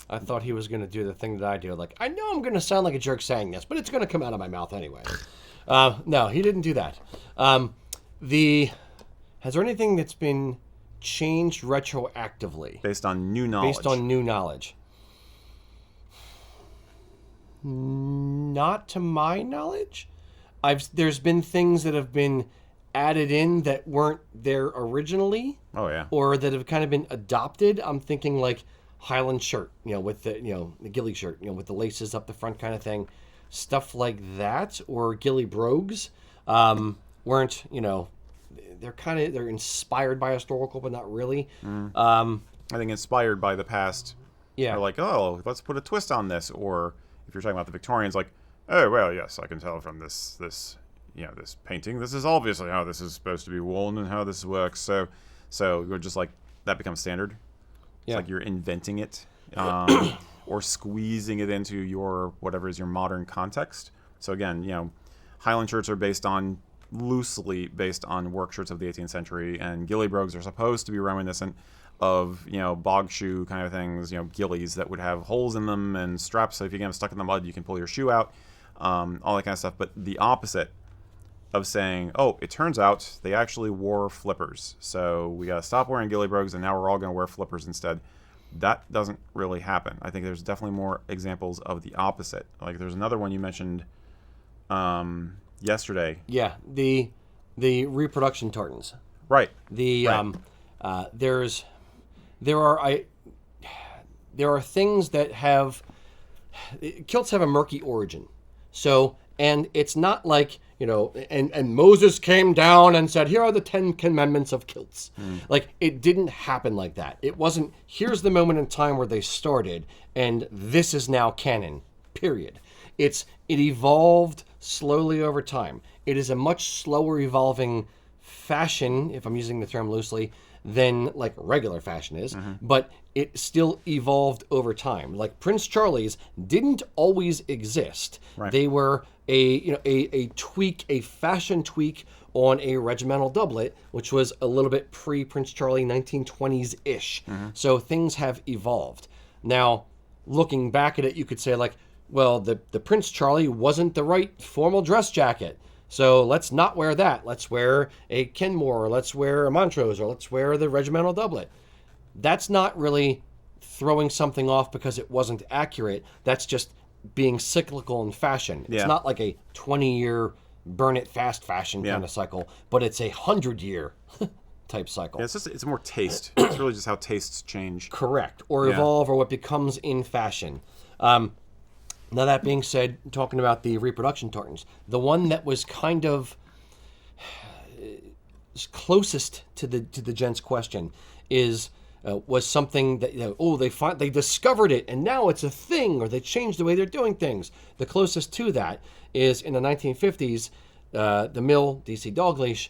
I thought he was going to do the thing that I do. Like, I know I'm going to sound like a jerk saying this, but it's going to come out of my mouth anyway. No, he didn't do that. Has there anything that's been changed retroactively? Based on new knowledge. Not to my knowledge. There's been things that have been added in that weren't there originally. Oh yeah. Or that have kind of been adopted. I'm thinking like highland shirt, with the ghillie shirt, with the laces up the front kind of thing. Stuff like that, or ghillie brogues weren't, they're inspired by historical, but not really. I think inspired by the past. Yeah. They're like, oh, let's put a twist on this. Or if you're talking about the Victorians, like, oh, well, yes, I can tell from this painting, this is obviously how this is supposed to be worn and how this works. So you're just like, that becomes standard. It's like you're inventing it or squeezing it into your, whatever is your modern context. So again, Highland shirts are loosely based on work shirts of the 18th century, and ghillie brogues are supposed to be reminiscent of, bog shoe kind of things, ghillies that would have holes in them and straps. So if you get them stuck in the mud, you can pull your shoe out, all that kind of stuff. But the opposite of saying, oh, it turns out they actually wore flippers, so we got to stop wearing ghillie brogues and now we're all going to wear flippers instead. That doesn't really happen. I think there's definitely more examples of the opposite. Like there's another one you mentioned yesterday. Yeah, the reproduction tartans. Right. There are things that have kilts have a murky origin. So, and it's not like, and Moses came down and said, here are the 10 commandments of kilts. Like, it didn't happen like that. It wasn't, here's the moment in time where they started, and this is now canon, period. It evolved slowly over time. It is a much slower evolving fashion, if I'm using the term loosely, than like regular fashion is, but it still evolved over time. Like Prince Charlie's didn't always exist. Right. They were a tweak, a fashion tweak on a regimental doublet, which was a little bit pre-Prince Charlie, 1920s-ish. So things have evolved. Now, looking back at it, you could say like, well, the Prince Charlie wasn't the right formal dress jacket. So let's not wear that. Let's wear a Kenmore, or let's wear a Montrose, or let's wear the regimental doublet. That's not really throwing something off because it wasn't accurate. That's just being cyclical in fashion. It's not like a 20-year burn it fast fashion kind of cycle, but it's a 100-year type cycle. Yeah, it's more taste. It's really just how tastes change. Correct. Or evolve, or what becomes in fashion. Now, that being said, talking about the reproduction tartans, the one that was kind of closest to the gent's question was something that they discovered it and now it's a thing, or they changed the way they're doing things. The closest to that is in the 1950s, the mill DC Dalgleish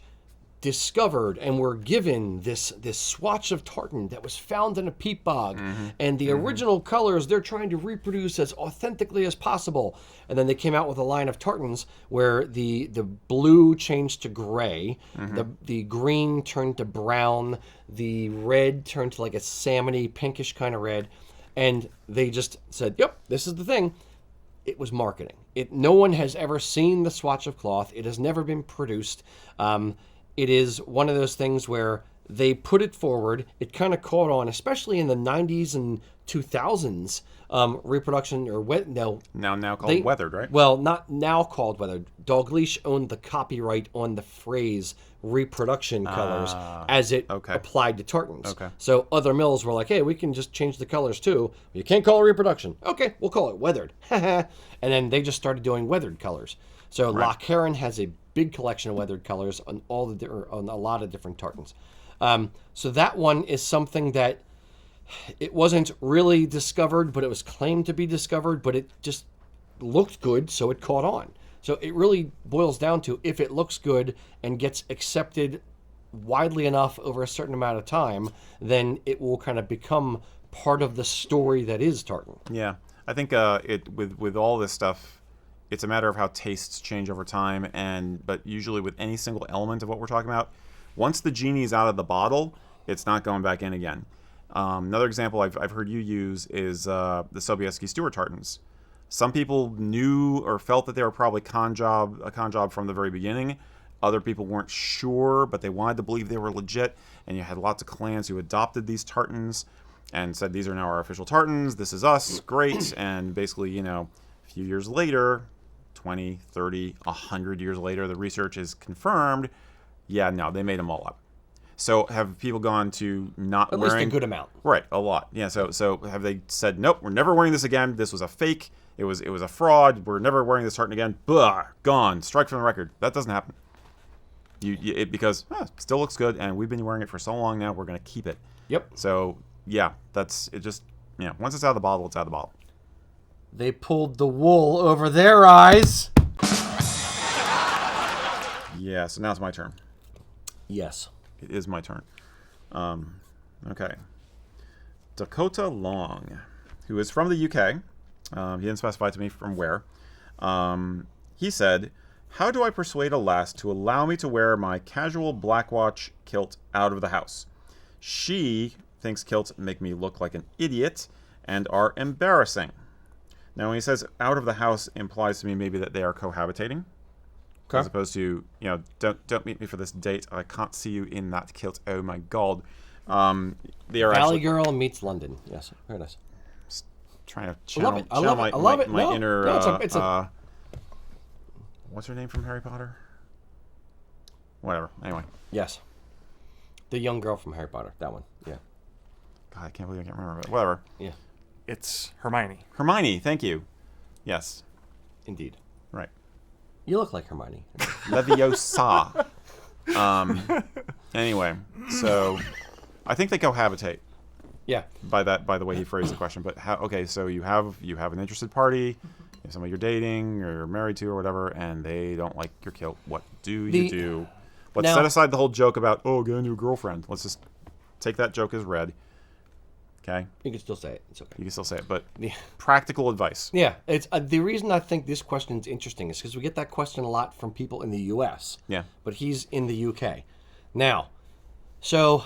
discovered and were given this swatch of tartan that was found in a peat bog, and the original colors they're trying to reproduce as authentically as possible. And then they came out with a line of tartans where the blue changed to gray, the green turned to brown, the red turned to like a salmony pinkish kind of red, and they just said, yep, this is the thing. It was marketing. No one has ever seen the swatch of cloth. It has never been produced. It is one of those things where they put it forward. It kind of caught on, especially in the 90s and 2000s. Reproduction or now called weathered, right? Well, not now called weathered. Dalgleish owned the copyright on the phrase reproduction colors as it applied to tartans. Okay. So other mills were like, hey, we can just change the colors too. You can't call it reproduction. Okay, we'll call it weathered. And then they just started doing weathered colors. So Loch Heron has a big collection of weathered colors on on a lot of different tartans. So that one is something that it wasn't really discovered, but it was claimed to be discovered, but it just looked good, so it caught on. So it really boils down to if it looks good and gets accepted widely enough over a certain amount of time, then it will kind of become part of the story that is tartan. Yeah, I think with all this stuff, it's a matter of how tastes change over time, but usually with any single element of what we're talking about, once the genie's out of the bottle, it's not going back in again. Another example I've heard you use is the Sobieski Stewart tartans. Some people knew or felt that they were probably a con job from the very beginning. Other people weren't sure, but they wanted to believe they were legit. And you had lots of clans who adopted these tartans and said, these are now our official tartans. This is us. Great. And basically, a few years later, 20, 30, 100 years later, the research is confirmed. Yeah, no, they made them all up. So have people gone to not At wearing... least a good amount. Right, a lot. Yeah, so have they said, nope, we're never wearing this again. This was a fake. It was a fraud. We're never wearing this tartan again. Blah, gone. Strike from the record. That doesn't happen. Because it still looks good, and we've been wearing it for so long now, we're going to keep it. Yep. So, yeah, that's it. Just, once it's out of the bottle, it's out of the bottle. They pulled the wool over their eyes. Yeah, so now it's my turn. Yes. It is my turn. Okay. Dakota Long, who is from the UK. He didn't specify to me from where. He said, how do I persuade a lass to allow me to wear my casual blackwatch kilt out of the house? She thinks kilts make me look like an idiot and are embarrassing. Now, when he says out of the house, implies to me maybe that they are cohabitating. Okay. As opposed to, don't meet me for this date. I can't see you in that kilt. Oh, my God. They are Valley Girl meets London. Yes, very nice. Trying to channel, I love it. my inner... No, what's her name from Harry Potter? Whatever. Anyway. Yes. The young girl from Harry Potter. That one. Yeah. God, I can't believe I can't remember it. Whatever. Yeah. It's Hermione. Hermione, thank you. Yes. Indeed. Right. You look like Hermione. Leviosa. Anyway, so I think they cohabitate. Yeah. By the way he phrased the question, but so you have an interested party, somebody you're dating or married to or whatever, and they don't like your kilt. What do you do? Let's set aside the whole joke about get a new girlfriend. Let's just take that joke as read. Okay. You can still say it. It's okay. You can still say it, but practical advice. Yeah, it's the reason I think this question is interesting is because we get that question a lot from people in the U.S. Yeah. But he's in the U.K. Now, so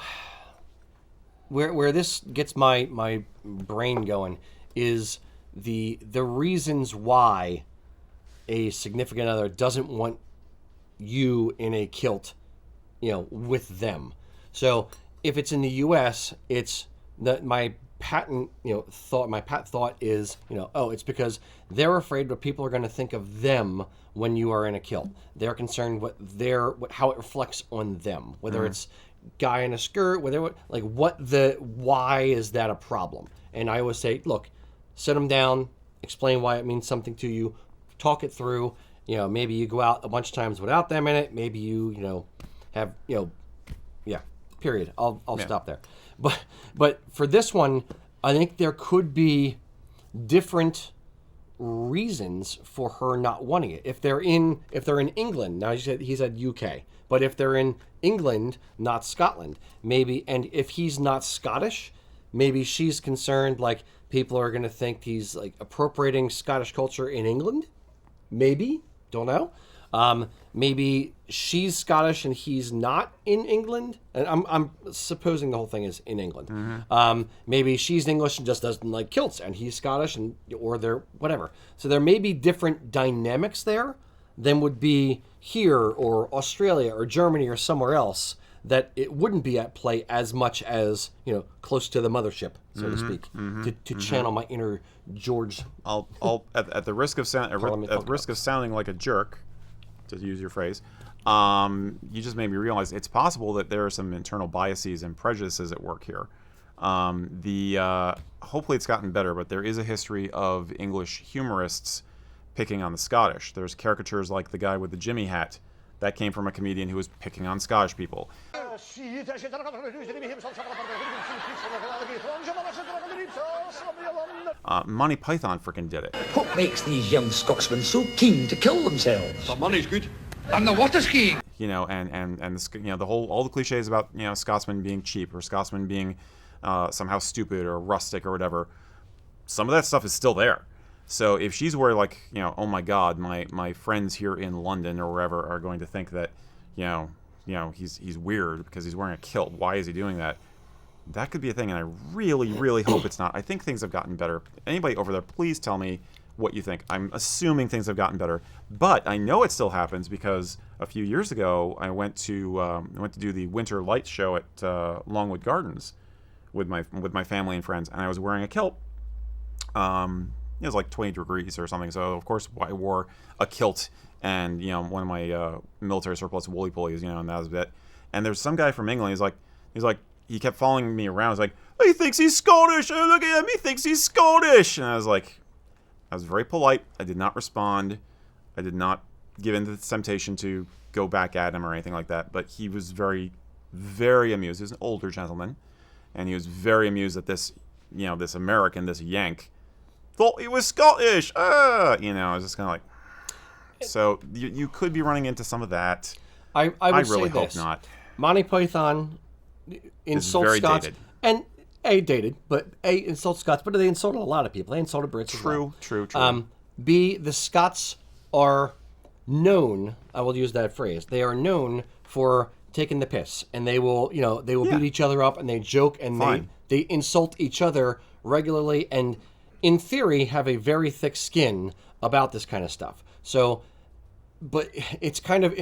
where this gets my brain going is the reasons why a significant other doesn't want you in a kilt, with them. So if it's in the U.S., it's my patent thought is, it's because they're afraid what people are going to think of them when you are in a kilt. They're concerned how it reflects on them, whether it's guy in a skirt, why is that a problem? And I always say, look, sit them down, explain why it means something to you, talk it through. Maybe you go out a bunch of times without them in it. Maybe you, have, period. I'll stop there. But for this one, I think there could be different reasons for her not wanting it. If they're in England, now he said UK, but if they're in England, not Scotland, maybe, and if he's not Scottish, maybe she's concerned like people are going to think he's like appropriating Scottish culture in England. Maybe, don't know. Maybe she's Scottish and he's not in England. And I'm supposing the whole thing is in England. Mm-hmm. Maybe she's English and just doesn't like kilts, and he's Scottish, or they're whatever. So there may be different dynamics there than would be here or Australia or Germany or somewhere else, that it wouldn't be at play as much as, close to the mothership, so to speak, to channel my inner George. I'll at the risk of sounding like a jerk, to use your phrase, you just made me realize it's possible that there are some internal biases and prejudices at work here. Hopefully it's gotten better, but there is a history of English humorists picking on the Scottish. There's caricatures like the guy with the Jimmy hat that came from a comedian who was picking on Scottish people. Monty Python freaking did it. What makes these young Scotsmen so keen to kill themselves? The money's good. And the water skiing. You know, and you know, all the cliches about, you know, Scotsmen being cheap or Scotsmen being somehow stupid or rustic or whatever. Some of that stuff is still there. So if she's worried, like, you know, oh my God, my friends here in London or wherever are going to think that, you know, he's weird because he's wearing a kilt. Why is he doing that? That could be a thing, and I really, really hope it's not. I think things have gotten better. Anybody over there, please tell me what you think. I'm assuming things have gotten better, but I know it still happens because a few years ago I went to do the Winter Lights show at Longwood Gardens with my family and friends, and I was wearing a kilt. It was like 20 degrees or something, so of course I wore a kilt and, you know, one of my military surplus woolly pulleys, you know, and that was it. And there's some guy from England. He's like, he kept following me around. He's like, he thinks he's Scottish. Oh, look at him. He thinks he's Scottish. And I was very polite. I did not respond. I did not give in to the temptation to go back at him or anything like that. But he was very, very amused. He was an older gentleman, and he was very amused that this, you know, this American, this Yank, thought he was Scottish. You know, I was just kind of like, so you could be running into some of that. I would really say hope this. not. Monty Python insults very Scots, dated. and dated, but insults Scots, but they insulted a lot of people. They insulted Brits as well. True. B, the Scots are known, I will use that phrase, they are known for taking the piss, and they will beat each other up, and they joke, and they insult each other regularly, and in theory have a very thick skin about this kind of stuff. So, but it's kind of,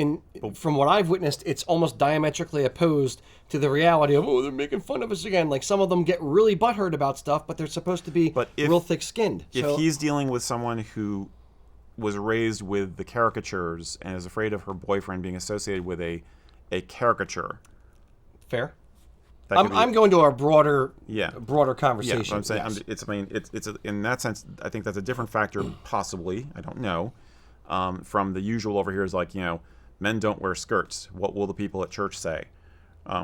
from what I've witnessed, it's almost diametrically opposed to the reality of, oh, they're making fun of us again. Like, some of them get really butthurt about stuff, but they're supposed to be real thick-skinned. If he's dealing with someone who was raised with the caricatures and is afraid of her boyfriend being associated with a caricature. Fair. I'm going to a broader conversation. Yeah, I'm saying, yes. it's in that sense, I think that's a different factor, possibly. I don't know. From the usual over here is like, you know, men don't wear skirts. What will the people at church say?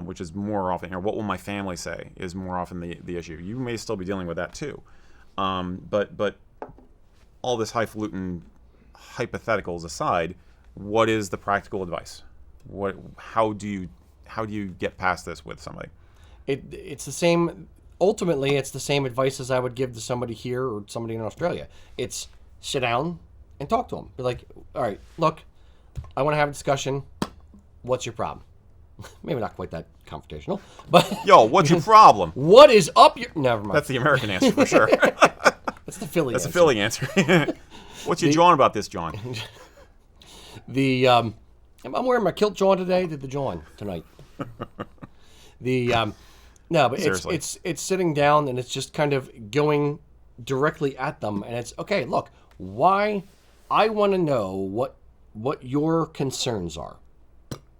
Which is more often, or what will my family say is more often the issue. You may still be dealing with that too. But all this highfalutin hypotheticals aside, what is the practical advice? How do you get past this with somebody? It's the same. Ultimately, it's the same advice as I would give to somebody here or somebody in Australia. It's sit down and talk to them. Be like, all right, look, I want to have a discussion. What's your problem? Maybe not quite that confrontational, but yo, what's your problem? What is up your? Never mind. That's the American answer for sure. That's the Philly. That's the Philly answer. What's your John about this, John? I'm wearing my kilt John today. Did the John tonight? No, but it's sitting down and it's just kind of going directly at them, and it's okay. Look, why? I want to know what your concerns are.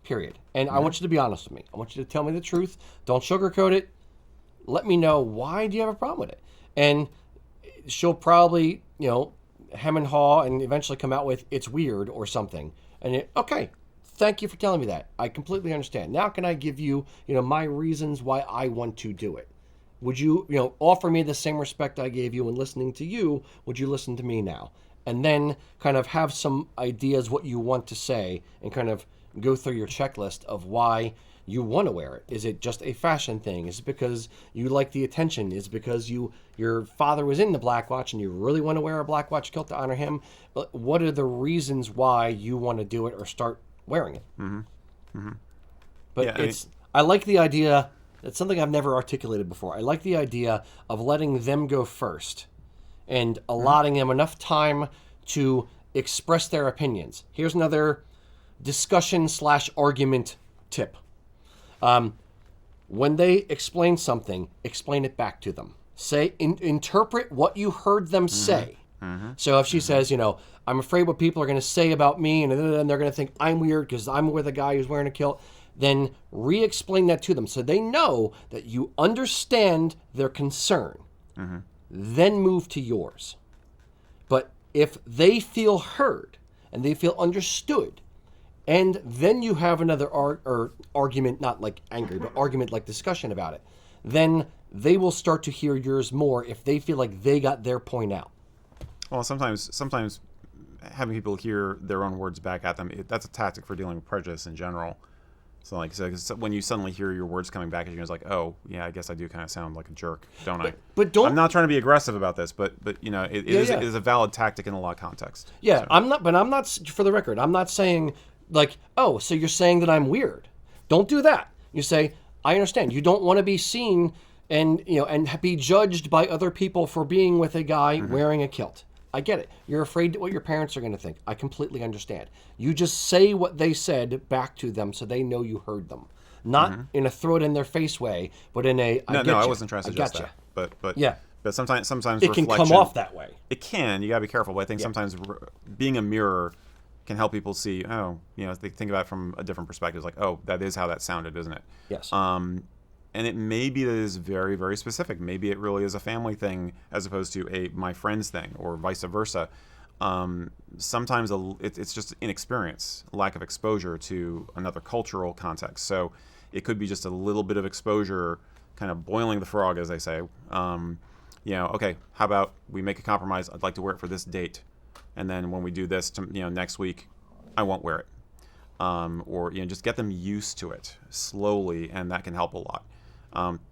Period. And I want you to be honest with me. I want you to tell me the truth. Don't sugarcoat it. Let me know, why do you have a problem with it? And she'll probably, you know, hem and haw and eventually come out with, it's weird or something. And okay, thank you for telling me that. I completely understand. Now can I give you, you know, my reasons why I want to do it? Would you, you know, offer me the same respect I gave you when listening to you? Would you listen to me now? And then kind of have some ideas what you want to say and kind of go through your checklist of why you want to wear it. Is it just a fashion thing? Is it because you like the attention? Is it because your father was in the Black Watch and you really want to wear a Black Watch kilt to honor him? What are the reasons why you want to do it or start wearing it? Mm-hmm. Mm-hmm. But yeah, I like the idea. It's something I've never articulated before. I like the idea of letting them go first and allotting them enough time to express their opinions. Here's another discussion/argument tip. When they explain something, explain it back to them. Say, interpret what you heard them say. Mm-hmm. So if she says, you know, I'm afraid what people are going to say about me, and then they're going to think I'm weird because I'm with a guy who's wearing a kilt, then re-explain that to them so they know that you understand their concern. Mm-hmm. Then move to yours. But if they feel heard and they feel understood, and then you have another argument, not like angry, but argument like discussion about it, then they will start to hear yours more if they feel like they got their point out. Well, sometimes having people hear their own words back at them, that's a tactic for dealing with prejudice in general. So when you suddenly hear your words coming back at you, it's like, oh yeah, I guess I do kind of sound like a jerk, don't I? But don't. I'm not trying to be aggressive about this, but you know, it is a valid tactic in a lot of contexts. Yeah, so. I'm not. For the record, I'm not saying like, oh, so you're saying that I'm weird. Don't do that. You say, I understand. You don't want to be seen and be judged by other people for being with a guy wearing a kilt. I get it. You're afraid what your parents are going to think. I completely understand. You just say what they said back to them so they know you heard them. Not in a throw it in their face way, but in a I wasn't trying to suggest that. But yeah. But sometimes it can come off that way. It can. You got to be careful. But I think sometimes being a mirror can help people see, they think about it from a different perspective. It's like, oh, that is how that sounded, isn't it? Yes. And it maybe that is very, very specific. Maybe it really is a family thing as opposed to a my friends thing or vice versa. Sometimes it's just inexperience, lack of exposure to another cultural context. So it could be just a little bit of exposure, kind of boiling the frog, as they say. Okay, how about we make a compromise? I'd like to wear it for this date. And then when we do this, next week, I won't wear it. Or just get them used to it slowly, and that can help a lot.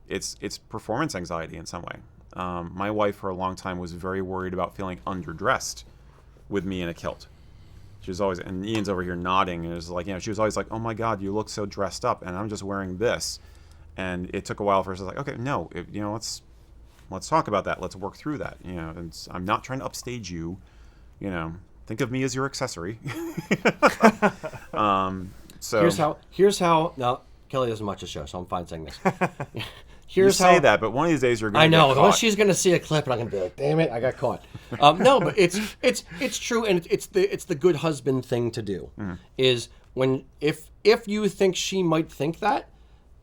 It's performance anxiety in some way. My wife for a long time was very worried about feeling underdressed with me in a kilt. She was always, and Ian's over here nodding, and it was like, she was always like, oh my God, you look so dressed up, and I'm just wearing this. And it took a while for us to like, okay, no, let's talk about that. Let's work through that. And I'm not trying to upstage you. Think of me as your accessory. So here's how. Now Kelly doesn't watch the show, so I'm fine saying this. You say that, but one of these days you're going to get caught. Once she's going to see a clip, and I'm going to be like, "Damn it, I got caught." No, but it's true, and it's the good husband thing to do. Is when if you think she might think that,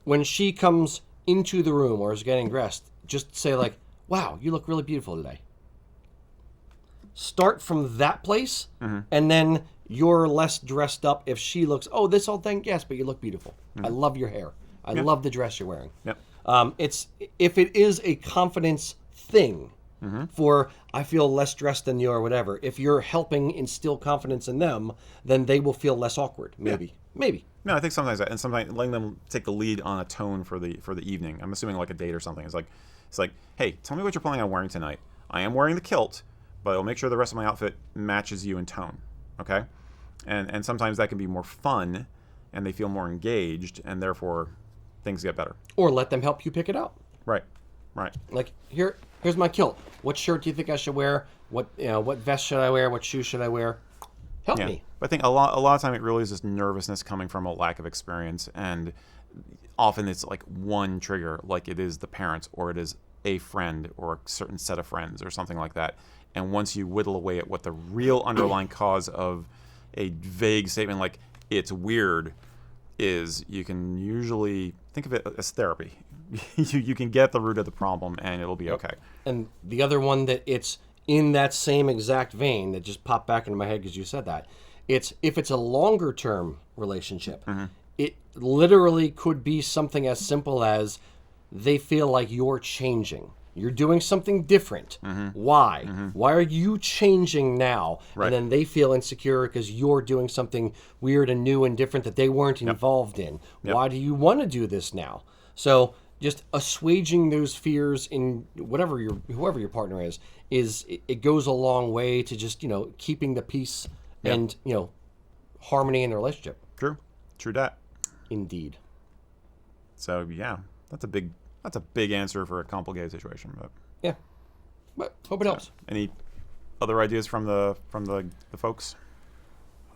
when she comes into the room or is getting dressed, just say like, "Wow, you look really beautiful today." Start from that place, and then you're less dressed up if she looks, oh, this whole thing, yes, but you look beautiful. I love your hair. I love the dress you're wearing. Yep. It's if it is a confidence thing for I feel less dressed than you or whatever, if you're helping instill confidence in them, then they will feel less awkward. Maybe. No, I think sometimes that, and sometimes letting them take the lead on a tone for the evening. I'm assuming like a date or something. It's like, hey, tell me what you're planning on wearing tonight. I am wearing the kilt, but I'll make sure the rest of my outfit matches you in tone. Okay? And sometimes that can be more fun, and they feel more engaged, and therefore things get better. Or let them help you pick it out. Right. Like, here's my kilt. What shirt do you think I should wear? What vest should I wear? What shoes should I wear? Help me. But I think a lot of time it really is just nervousness coming from a lack of experience, and often it's like one trigger, like it is the parents, or it is a friend, or a certain set of friends, or something like that. And once you whittle away at what the real underlying cause of a vague statement like it's weird is, you can usually think of it as therapy. You can get the root of the problem, and it'll be okay. And the other one that it's in that same exact vein that just popped back into my head because you said that, it's if it's a longer term relationship, it literally could be something as simple as they feel like you're changing. You're doing something different. Why? Why are you changing now? Right. And then they feel insecure because you're doing something weird and new and different that they weren't involved in. Why do you want to do this now? So just assuaging those fears in whoever your partner is it goes a long way to just keeping the peace and harmony in the relationship. True that. Indeed. So yeah, that's a big answer for a complicated situation, but yeah. But hope it helps. Any other ideas from the folks?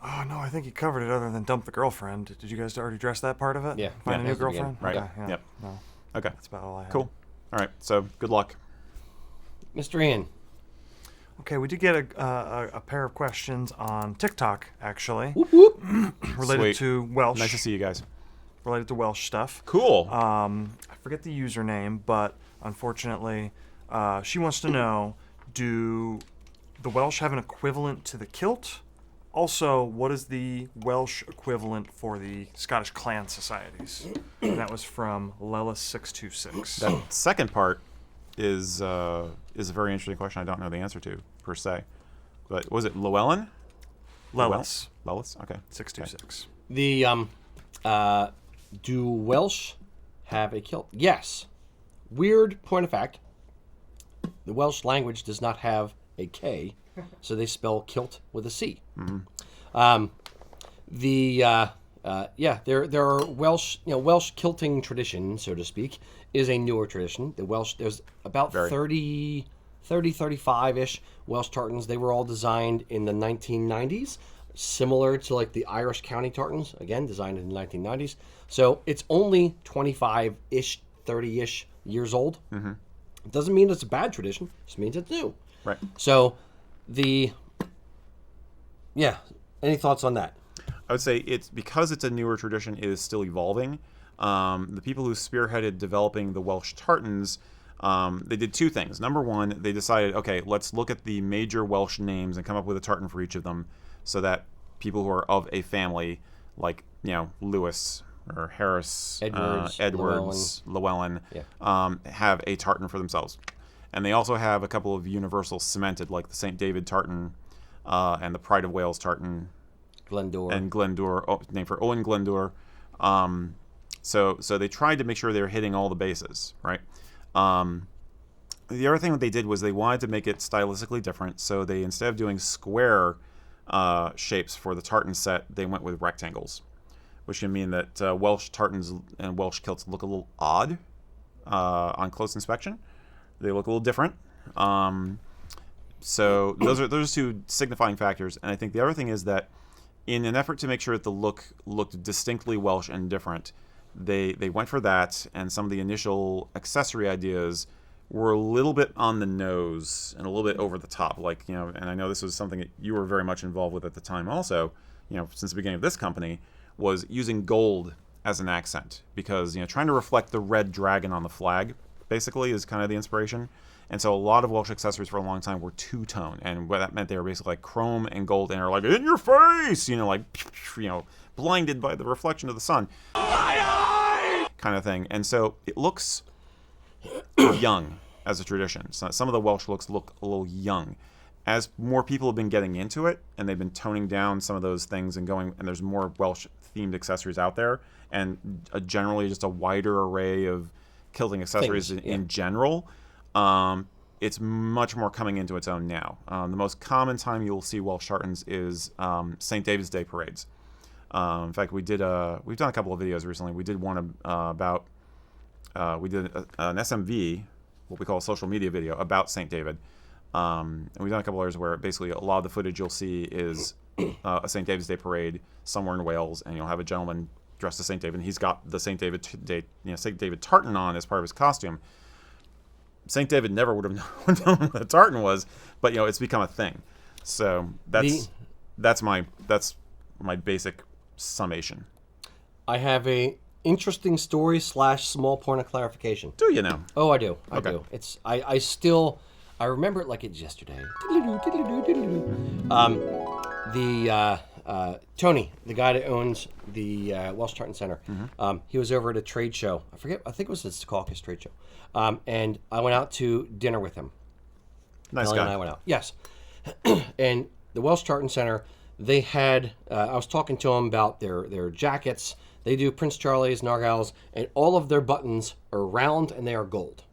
Oh no, I think you covered it. Other than dump the girlfriend, did you guys already address that part of it? Yeah. Find a new girlfriend. Right. Okay, yeah. Yep. No, Okay. that's about all I had. Cool. All right. So good luck, Mr. Ian. Okay, we did get a pair of questions on TikTok actually, Whoop, whoop. related Sweet. to Welsh. Nice to see you guys. Related to Welsh stuff. Cool. I forget the username, but unfortunately, she wants to know: do the Welsh have an equivalent to the kilt? Also, what is the Welsh equivalent for the Scottish clan societies? And that was from Lela626. That second part is a very interesting question I don't know the answer to, per se. But was it Llewellyn? Lelis. Lelis? Okay. 626. The do Welsh have a kilt? Yes. Weird point of fact. The Welsh language does not have a K, so they spell kilt with a C. Mm-hmm. There are Welsh, Welsh kilting tradition, so to speak, is a newer tradition. The Welsh, there's about 35-ish Welsh tartans. They were all designed in the 1990s, similar to like the Irish county tartans, again, designed in the 1990s. So it's only 25-ish, 30-ish years old. Mm-hmm. It doesn't mean it's a bad tradition. It just means it's new. Right. So any thoughts on that? I would say it's because it's a newer tradition, it is still evolving. The people who spearheaded developing the Welsh tartans, they did two things. Number one, they decided, okay, let's look at the major Welsh names and come up with a tartan for each of them so that people who are of a family, like, Lewis or Harris, Edwards, Llewellyn, have a tartan for themselves. And they also have a couple of universals cemented, like the St. David tartan and the Pride of Wales tartan. Glendour, named for Owen Glendour. So they tried to make sure they were hitting all the bases, right? The other thing that they did was they wanted to make it stylistically different. So they, instead of doing square shapes for the tartan set, they went with rectangles, which can mean that Welsh tartans and Welsh kilts look a little odd on close inspection. They look a little different. So those are two signifying factors. And I think the other thing is that in an effort to make sure that the look looked distinctly Welsh and different, they went for that, and some of the initial accessory ideas were a little bit on the nose and a little bit over the top. Like, and I know this was something that you were very much involved with at the time also, since the beginning of this company, was using gold as an accent. Because, trying to reflect the red dragon on the flag, basically, is kind of the inspiration. And so a lot of Welsh accessories for a long time were two-tone, and what that meant, they were basically like chrome and gold, and they're like, in your face, blinded by the reflection of the sun, kind of thing. And so it looks young as a tradition. So some of the Welsh looks look a little young. As more people have been getting into it, and they've been toning down some of those things and there's more Welsh-themed accessories out there, and generally just a wider array of kilting accessories in general, it's much more coming into its own now. The most common time you'll see Welsh tartans is St. David's Day parades. In fact, we've done a couple of videos recently. We did one about we did an SMV, what we call a social media video, about St. David. And we've done a couple others where basically a lot of the footage you'll see is a St. David's Day parade somewhere in Wales, and you'll have a gentleman dressed as St. David, and he's got the St. David tartan on as part of his costume. St. David never would have known what a tartan was, but it's become a thing. So that's my basic summation. I have a interesting story / small point of clarification. Do you know? Oh, I do. I Okay. do. It's I remember it like it's yesterday. Tony, the guy that owns the Welsh Tartan Center, he was over at a trade show. I think it was the Secaucus trade show. And I went out to dinner with him. Nice Ellie guy. and I went out. Yes. And the Welsh Tartan Center, they had, I was talking to them about their jackets. They do Prince Charlie's, Nargil's, and all of their buttons are round and they are gold.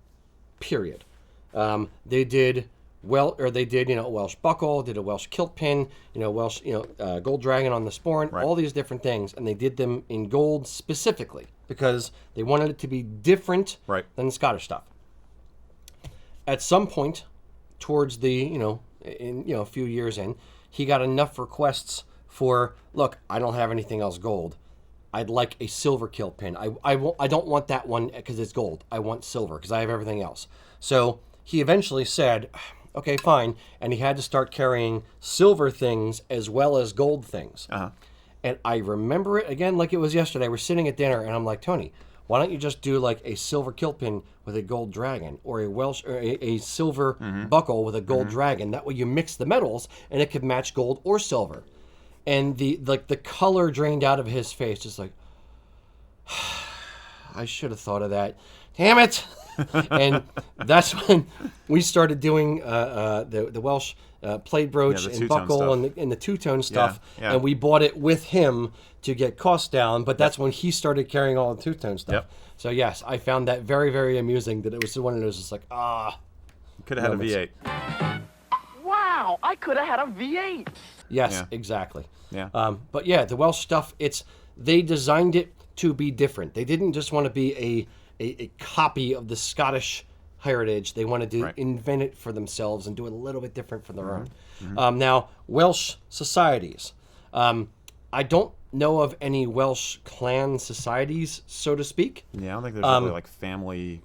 Period. They did a Welsh buckle, did a Welsh kilt pin, Welsh, gold dragon on the sporran, Right. all these different things, and they did them in gold specifically because they wanted it to be different than the Scottish stuff. At some point, towards the a few years in, he got enough requests for, look, I don't have anything else gold. I'd like a silver kilt pin. I don't want that one because it's gold. I want silver because I have everything else. So he eventually said, okay, fine. And he had to start carrying silver things as well as gold things. Uh-huh. And I remember it again like it was yesterday. We're sitting at dinner and I'm like, Tony, why don't you just do like a silver kilt pin with a gold dragon or a Welsh or a silver buckle with a gold dragon? That way you mix the metals and it could match gold or silver. and the color drained out of his face, just like, I should have thought of that. Damn it! And that's when we started doing the Welsh plaid brooch and buckle and the two-tone stuff, and we bought it with him to get costs down. But that's when he started carrying all the two-tone stuff. Yep. So yes, I found that very, very amusing. That it was one of those just like could have had a V8. Wow, I could have had a V8. Yes, exactly. Yeah. But yeah, the Welsh stuff. They designed it to be different. They didn't just want to be a copy of the Scottish heritage. They wanted to invent it for themselves and do it a little bit different from their own. Now, Welsh societies. I don't know of any Welsh clan societies, so to speak. Yeah, I don't think there's really like family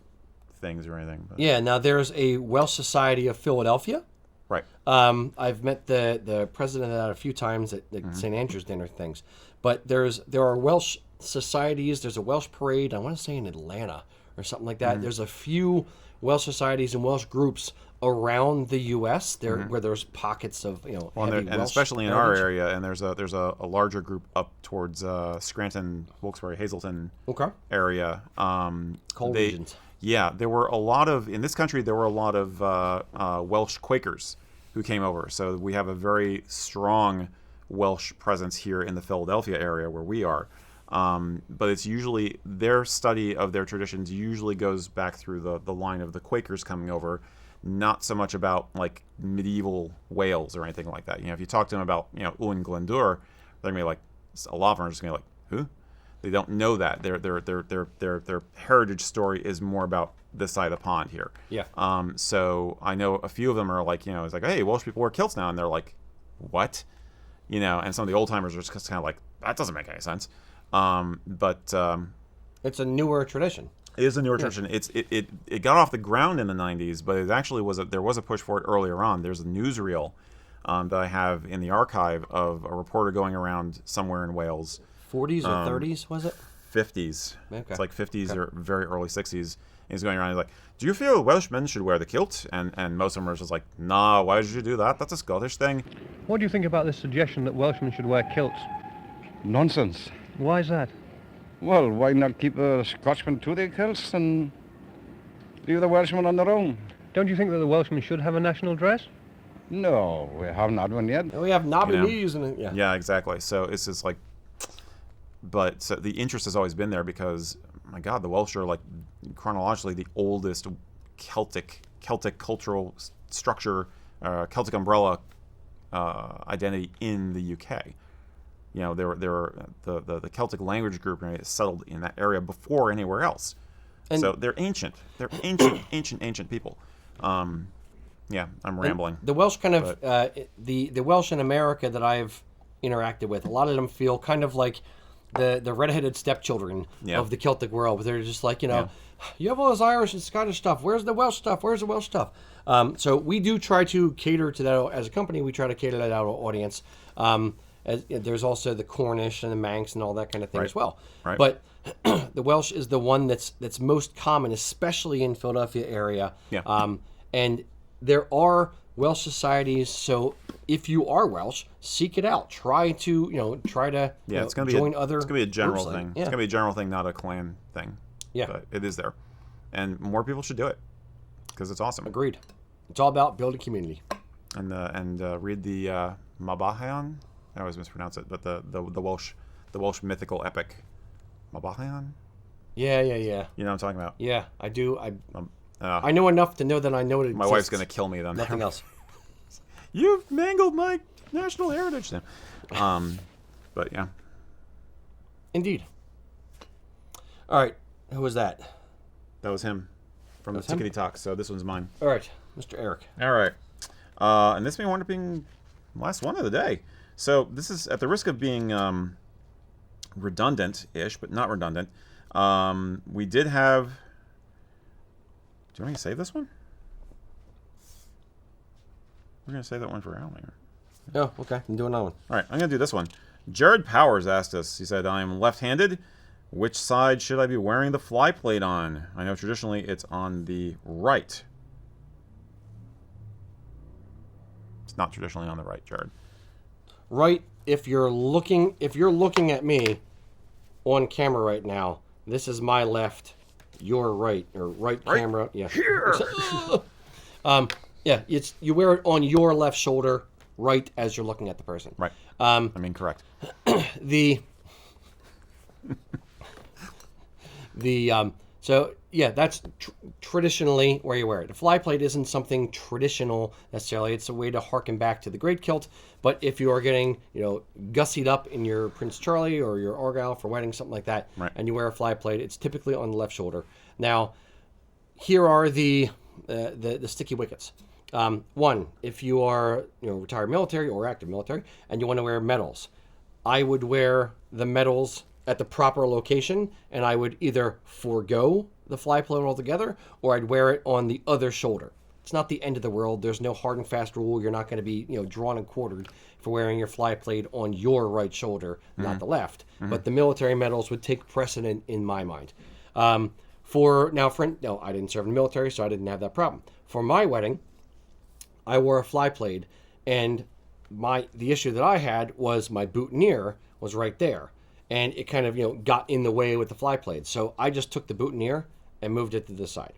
things or anything. But. Yeah, now there's a Welsh Society of Philadelphia. Right. I've met the president of that a few times at St. Andrew's dinner things. But there are Welsh societies. There's a Welsh parade, I want to say in Atlanta or something like that. There's a few Welsh societies and Welsh groups around the U.S. where there's pockets of heavy and Welsh especially in heritage. our area, and there's a larger group up towards Scranton, Wilkes-Barre, Hazleton area. Coal regions. Yeah, there were a lot of in this country. There were a lot of Welsh Quakers who came over. So we have a very strong Welsh presence here in the Philadelphia area where we are. But it's usually their study of their traditions usually goes back through the line of the Quakers coming over, not so much about like medieval Wales or anything like that. If you talk to them about Owen Glendower, they're gonna be like, a lot of them are just gonna be like, who? They don't know that their heritage story is more about this side of the pond here. Yeah. So I know a few of them are like, it's like, hey, Welsh people wear kilts now, and they're like, what? And some of the old timers are just kind of like, that doesn't make any sense. But it's a newer tradition. It is a newer tradition. It got off the ground in the 90s, but it actually there was a push for it earlier on. There's a newsreel that I have in the archive of a reporter going around somewhere in Wales. 40s or 30s, was it? 50s. Okay. It's like 50s or very early 60s. And he's going around, he's like, do you feel Welsh men should wear the kilt? And most of them are just like, nah, why did you do that? That's a Scottish thing. What do you think about this suggestion that Welshmen should wear kilts? Nonsense. Why is that? Well, why not keep the Scotchmen to their kilts and leave the Welshmen on their own? Don't you think that the Welshmen should have a national dress? No, we haven't had one yet. We have knobby knees and Yeah, exactly. So it's just like, but so the interest has always been there because, my God, the Welsh are like chronologically the oldest Celtic cultural structure, Celtic umbrella identity in the UK. They were the Celtic language group settled in that area before anywhere else. And so they're ancient. They're ancient people. Yeah, I'm rambling. The Welsh kind of the Welsh in America that I've interacted with, a lot of them feel kind of like the redheaded stepchildren of the Celtic world. They're just like, you have all this Irish and Scottish stuff. Where's the Welsh stuff? Where's the Welsh stuff? So we do try to cater to that as a company. We try to cater to that audience. There's also the Cornish and the Manx and all that kind of thing as well. Right. But the Welsh is the one that's most common, especially in Philadelphia area. Yeah. And there are Welsh societies, so if you are Welsh, seek it out. Try to it's gonna join be other. It's gonna be a general groups. thing. Yeah. It's gonna be a general thing, not a clan thing. Yeah, but it is there, and more people should do it because it's awesome. Agreed. It's all about building community. And read the Mabahan. I always mispronounce it, but the Welsh mythical epic, Mabahan. Yeah. You know what I'm talking about? Yeah, I do. I know enough to know that I know it exists. My wife's gonna kill me then. Nothing else. You've mangled my national heritage now. But yeah. Indeed. All right. Who was that? That was him from the Tickety Talk. So this one's mine. All right, Mr. Erik. All right. And this may wind up being the last one of the day. So this is at the risk of being redundant-ish, but not redundant. We did have. Do you want me to save this one? We're going to save that one for Alan. Oh, okay. I'm doing that one. All right, I'm going to do this one. Jared Powers asked us, he said, I am left-handed. Which side should I be wearing the fly plate on? I know traditionally it's on the right. It's not traditionally on the right, Jared. Right if you're looking at me on camera right now, this is my left, your right, or right camera. Yeah. Here. Yeah, you wear it on your left shoulder, right as you're looking at the person. Right. Correct. So yeah, that's traditionally where you wear it. The fly plate isn't something traditional necessarily. It's a way to harken back to the Great Kilt. But if you are getting, gussied up in your Prince Charlie or your Argyle for wedding, something like that, and you wear a fly plate, it's typically on the left shoulder. Now, here are the sticky wickets. One, if you are retired military or active military and you want to wear medals, I would wear the medals at the proper location, and I would either forego the fly plate altogether, or I'd wear it on the other shoulder. It's not the end of the world. There's no hard and fast rule. You're not going to be drawn and quartered for wearing your fly plate on your right shoulder, not the left. But the military medals would take precedent in my mind. I didn't serve in the military, so I didn't have that problem. For my wedding, I wore a fly plate, and the issue that I had was my boutonniere was right there. And it kind of, got in the way with the fly plate. So I just took the boutonniere and moved it to the side.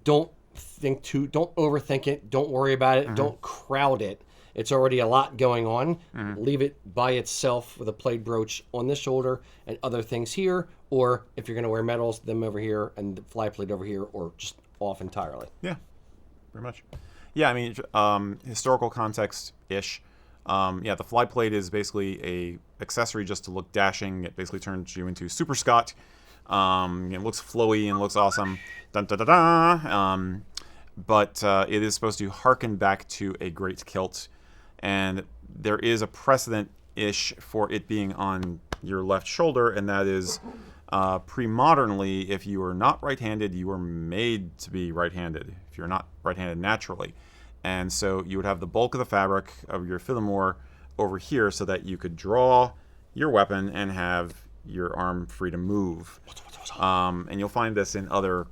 Don't overthink it. Don't worry about it. Don't crowd it. It's already a lot going on. Leave it by itself with a plaid brooch on this shoulder and other things here. Or if you're going to wear medals, them over here and the fly plate over here, or just off entirely. Yeah, pretty much. Yeah, I mean, historical context-ish. The fly plate is basically a accessory just to look dashing. It basically turns you into Super Scott. It looks flowy and looks awesome. Dun, da, da, da. But it is supposed to harken back to a Great Kilt. And there is a precedent-ish for it being on your left shoulder, and that is pre-modernly, if you are not right-handed, you were made to be right-handed, if you're not right-handed naturally. And so you would have the bulk of the fabric of your filamore over here so that you could draw your weapon and have your arm free to move. And you'll find this in other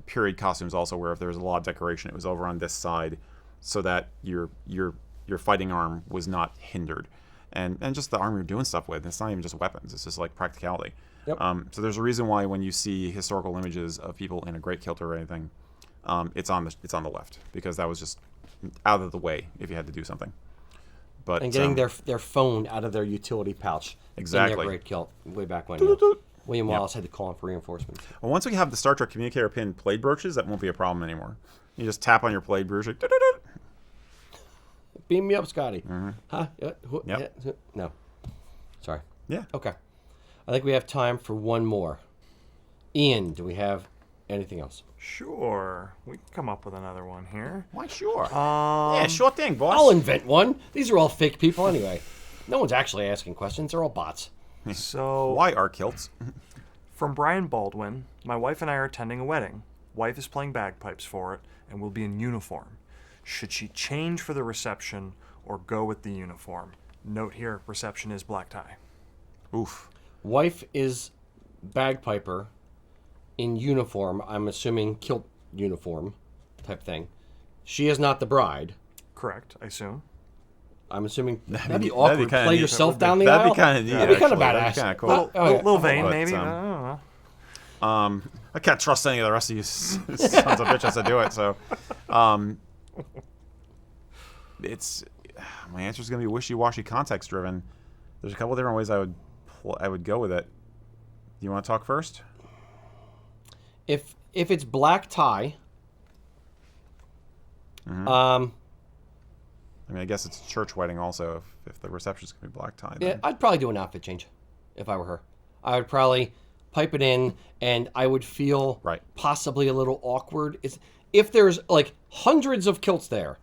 period costumes also, where if there's a lot of decoration, it was over on this side so that your fighting arm was not hindered. And just the arm you're doing stuff with, it's not even just weapons, it's just like practicality. Yep. So there's a reason why when you see historical images of people in a Great Kilt or anything, it's on the left, because that was just out of the way if you had to do something. But and getting their phone out of their utility pouch exactly in their Great Kilt way back when William Wallace had to call in for reinforcements. Well, once we have the Star Trek communicator pin plaid brooches, that won't be a problem anymore. You just tap on your plaid brooch. Like, beam me up, Scotty. Huh? Yep. No. Sorry. Yeah. Okay. I think we have time for one more. Ian, do we have anything else? Sure. We can come up with another one here. Why, sure. Yeah, sure thing, boss. I'll invent one. These are all fake people anyway. No one's actually asking questions. They're all bots. So, why are kilts? From Brian Baldwin, my wife and I are attending a wedding. Wife is playing bagpipes for it and will be in uniform. Should she change for the reception or go with the uniform? Note here, reception is black tie. Oof. Wife is bagpiper in uniform. I'm assuming kilt uniform type thing. She is not the bride. Correct, I assume. I'm assuming that'd be awkward. Play yourself down the aisle. That'd be kind of neat. That'd be kind of badass. That'd be kind of cool. Little vain, but, maybe. I don't know. I can't trust any of the rest of you sons of bitches to do it. So, it's my answer is going to be wishy-washy, context-driven. There's a couple different ways I would go with it. Do you want to talk first? If it's black tie, I mean, I guess it's a church wedding also. If the reception's going to be black tie. Yeah, I'd probably do an outfit change if I were her. I would probably pipe it in, and I would feel possibly a little awkward. If there's like hundreds of kilts there,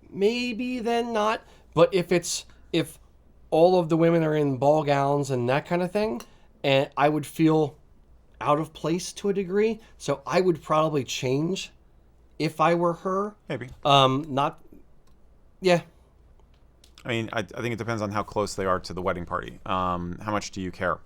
maybe then not. But if all of the women are in ball gowns and that kind of thing, and I would feel out of place to a degree. So I would probably change if I were her. Maybe. Yeah. I mean, I think it depends on how close they are to the wedding party. How much do you care?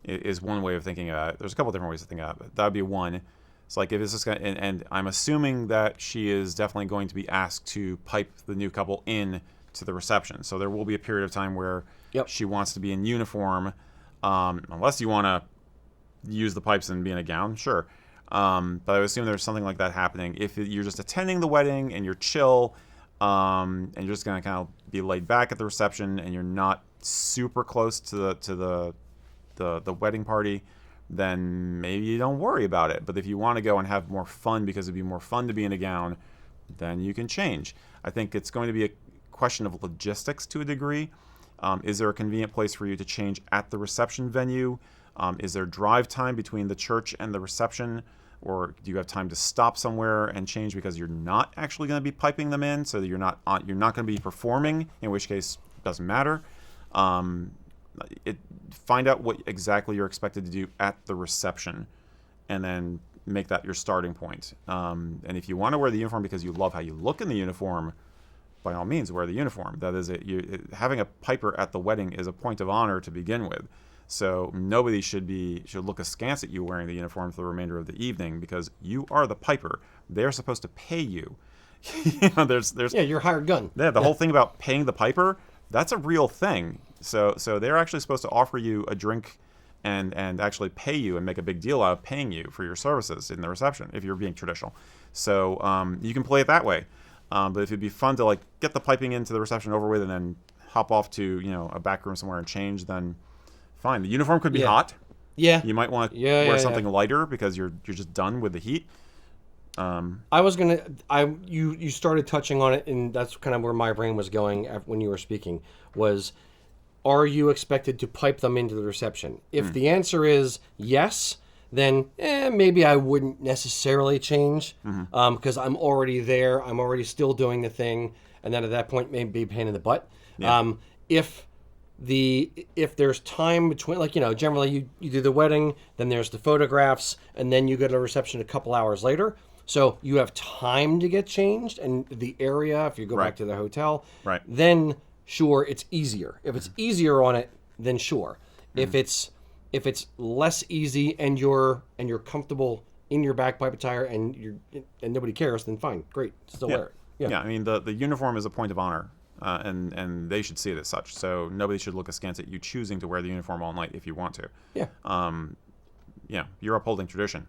Is one way of thinking about it. There's a couple different ways to think about it, but that would be one. It's like if it's just and I'm assuming that she is definitely going to be asked to pipe the new couple in to the reception. So there will be a period of time where Yep. she wants to be in uniform, unless you want to use the pipes and be in a gown, sure. But I would assume there's something like that happening. If you're just attending the wedding and you're chill, and you're just gonna kind of be laid back at the reception, and you're not super close to the wedding party, then maybe you don't worry about it. But if you want to go and have more fun because it'd be more fun to be in a gown, then you can change. I think it's going to be a question of logistics to a degree. Is there a convenient place for you to change at the reception venue? Is there drive time between the church and the reception? Or do you have time to stop somewhere and change because you're not actually going to be piping them in, so that you're not going to be performing, in which case it doesn't matter. Find out what exactly you're expected to do at the reception, and then make that your starting point. And if you want to wear the uniform because you love how you look in the uniform, by all means wear the uniform. That is having a piper at the wedding is a point of honor to begin with. So nobody should look askance at you wearing the uniform for the remainder of the evening, because you are the piper. They're supposed to pay you. There's you're a hired gun. Yeah, the whole thing about paying the piper, that's a real thing. So they're actually supposed to offer you a drink and actually pay you and make a big deal out of paying you for your services in the reception if you're being traditional. So you can play it that way. But if it'd be fun to get the piping into the reception over with and then hop off to a back room somewhere and change, then fine. The uniform could be hot. Yeah. You might want to wear something lighter because you're just done with the heat. You started touching on it, and that's kind of where my brain was going when you were speaking, was, are you expected to pipe them into the reception? If the answer is yes, then maybe I wouldn't necessarily change, because I'm already there. I'm already still doing the thing, and then at that point, maybe a pain in the butt. Yeah. If there's time between, generally you do the wedding, then there's the photographs, and then you go to a reception a couple hours later. So you have time to get changed, and the area, if you go back to the hotel, then sure, it's easier. If it's easier on it, then sure. If it's less easy and you're comfortable in your bagpipe attire and nobody cares, then fine, great, still wear it. Yeah. I mean the uniform is a point of honor. And they should see it as such. So nobody should look askance at you choosing to wear the uniform all night if you want to. Yeah. You're upholding tradition.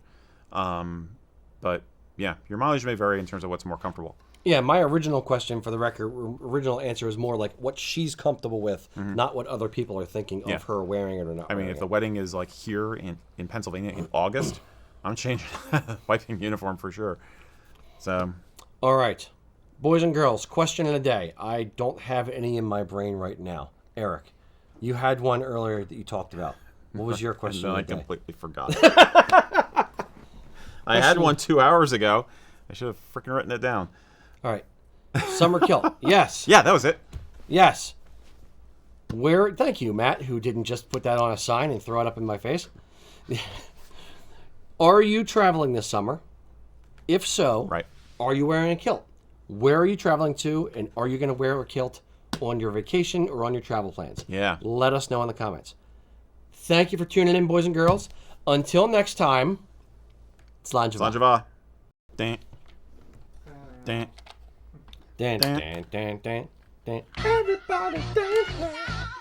But yeah, your mileage may vary in terms of what's more comfortable. Yeah, my original question, for the record, original answer is more like what she's comfortable with, not what other people are thinking of her wearing it or not. I mean, if the wedding is here in Pennsylvania in August, I'm changing wiping uniform for sure. So. All right. Boys and girls, question of the day. I don't have any in my brain right now. Erik, you had one earlier that you talked about. What was your question of the day? I completely forgot. I had one 2 hours ago. I should have freaking written it down. All right. Summer kilt. Yes. Yeah, that was it. Yes. Thank you, Matt, who didn't just put that on a sign and throw it up in my face. Are you traveling this summer? If so, are you wearing a kilt? Where are you traveling to, and are you going to wear a kilt on your vacation or on your travel plans? Yeah. Let us know in the comments. Thank you for tuning in, boys and girls. Until next time, Slán Java. Dan. Dan. Dan. Dan. Dan. Dan. Dan. Everybody dance now.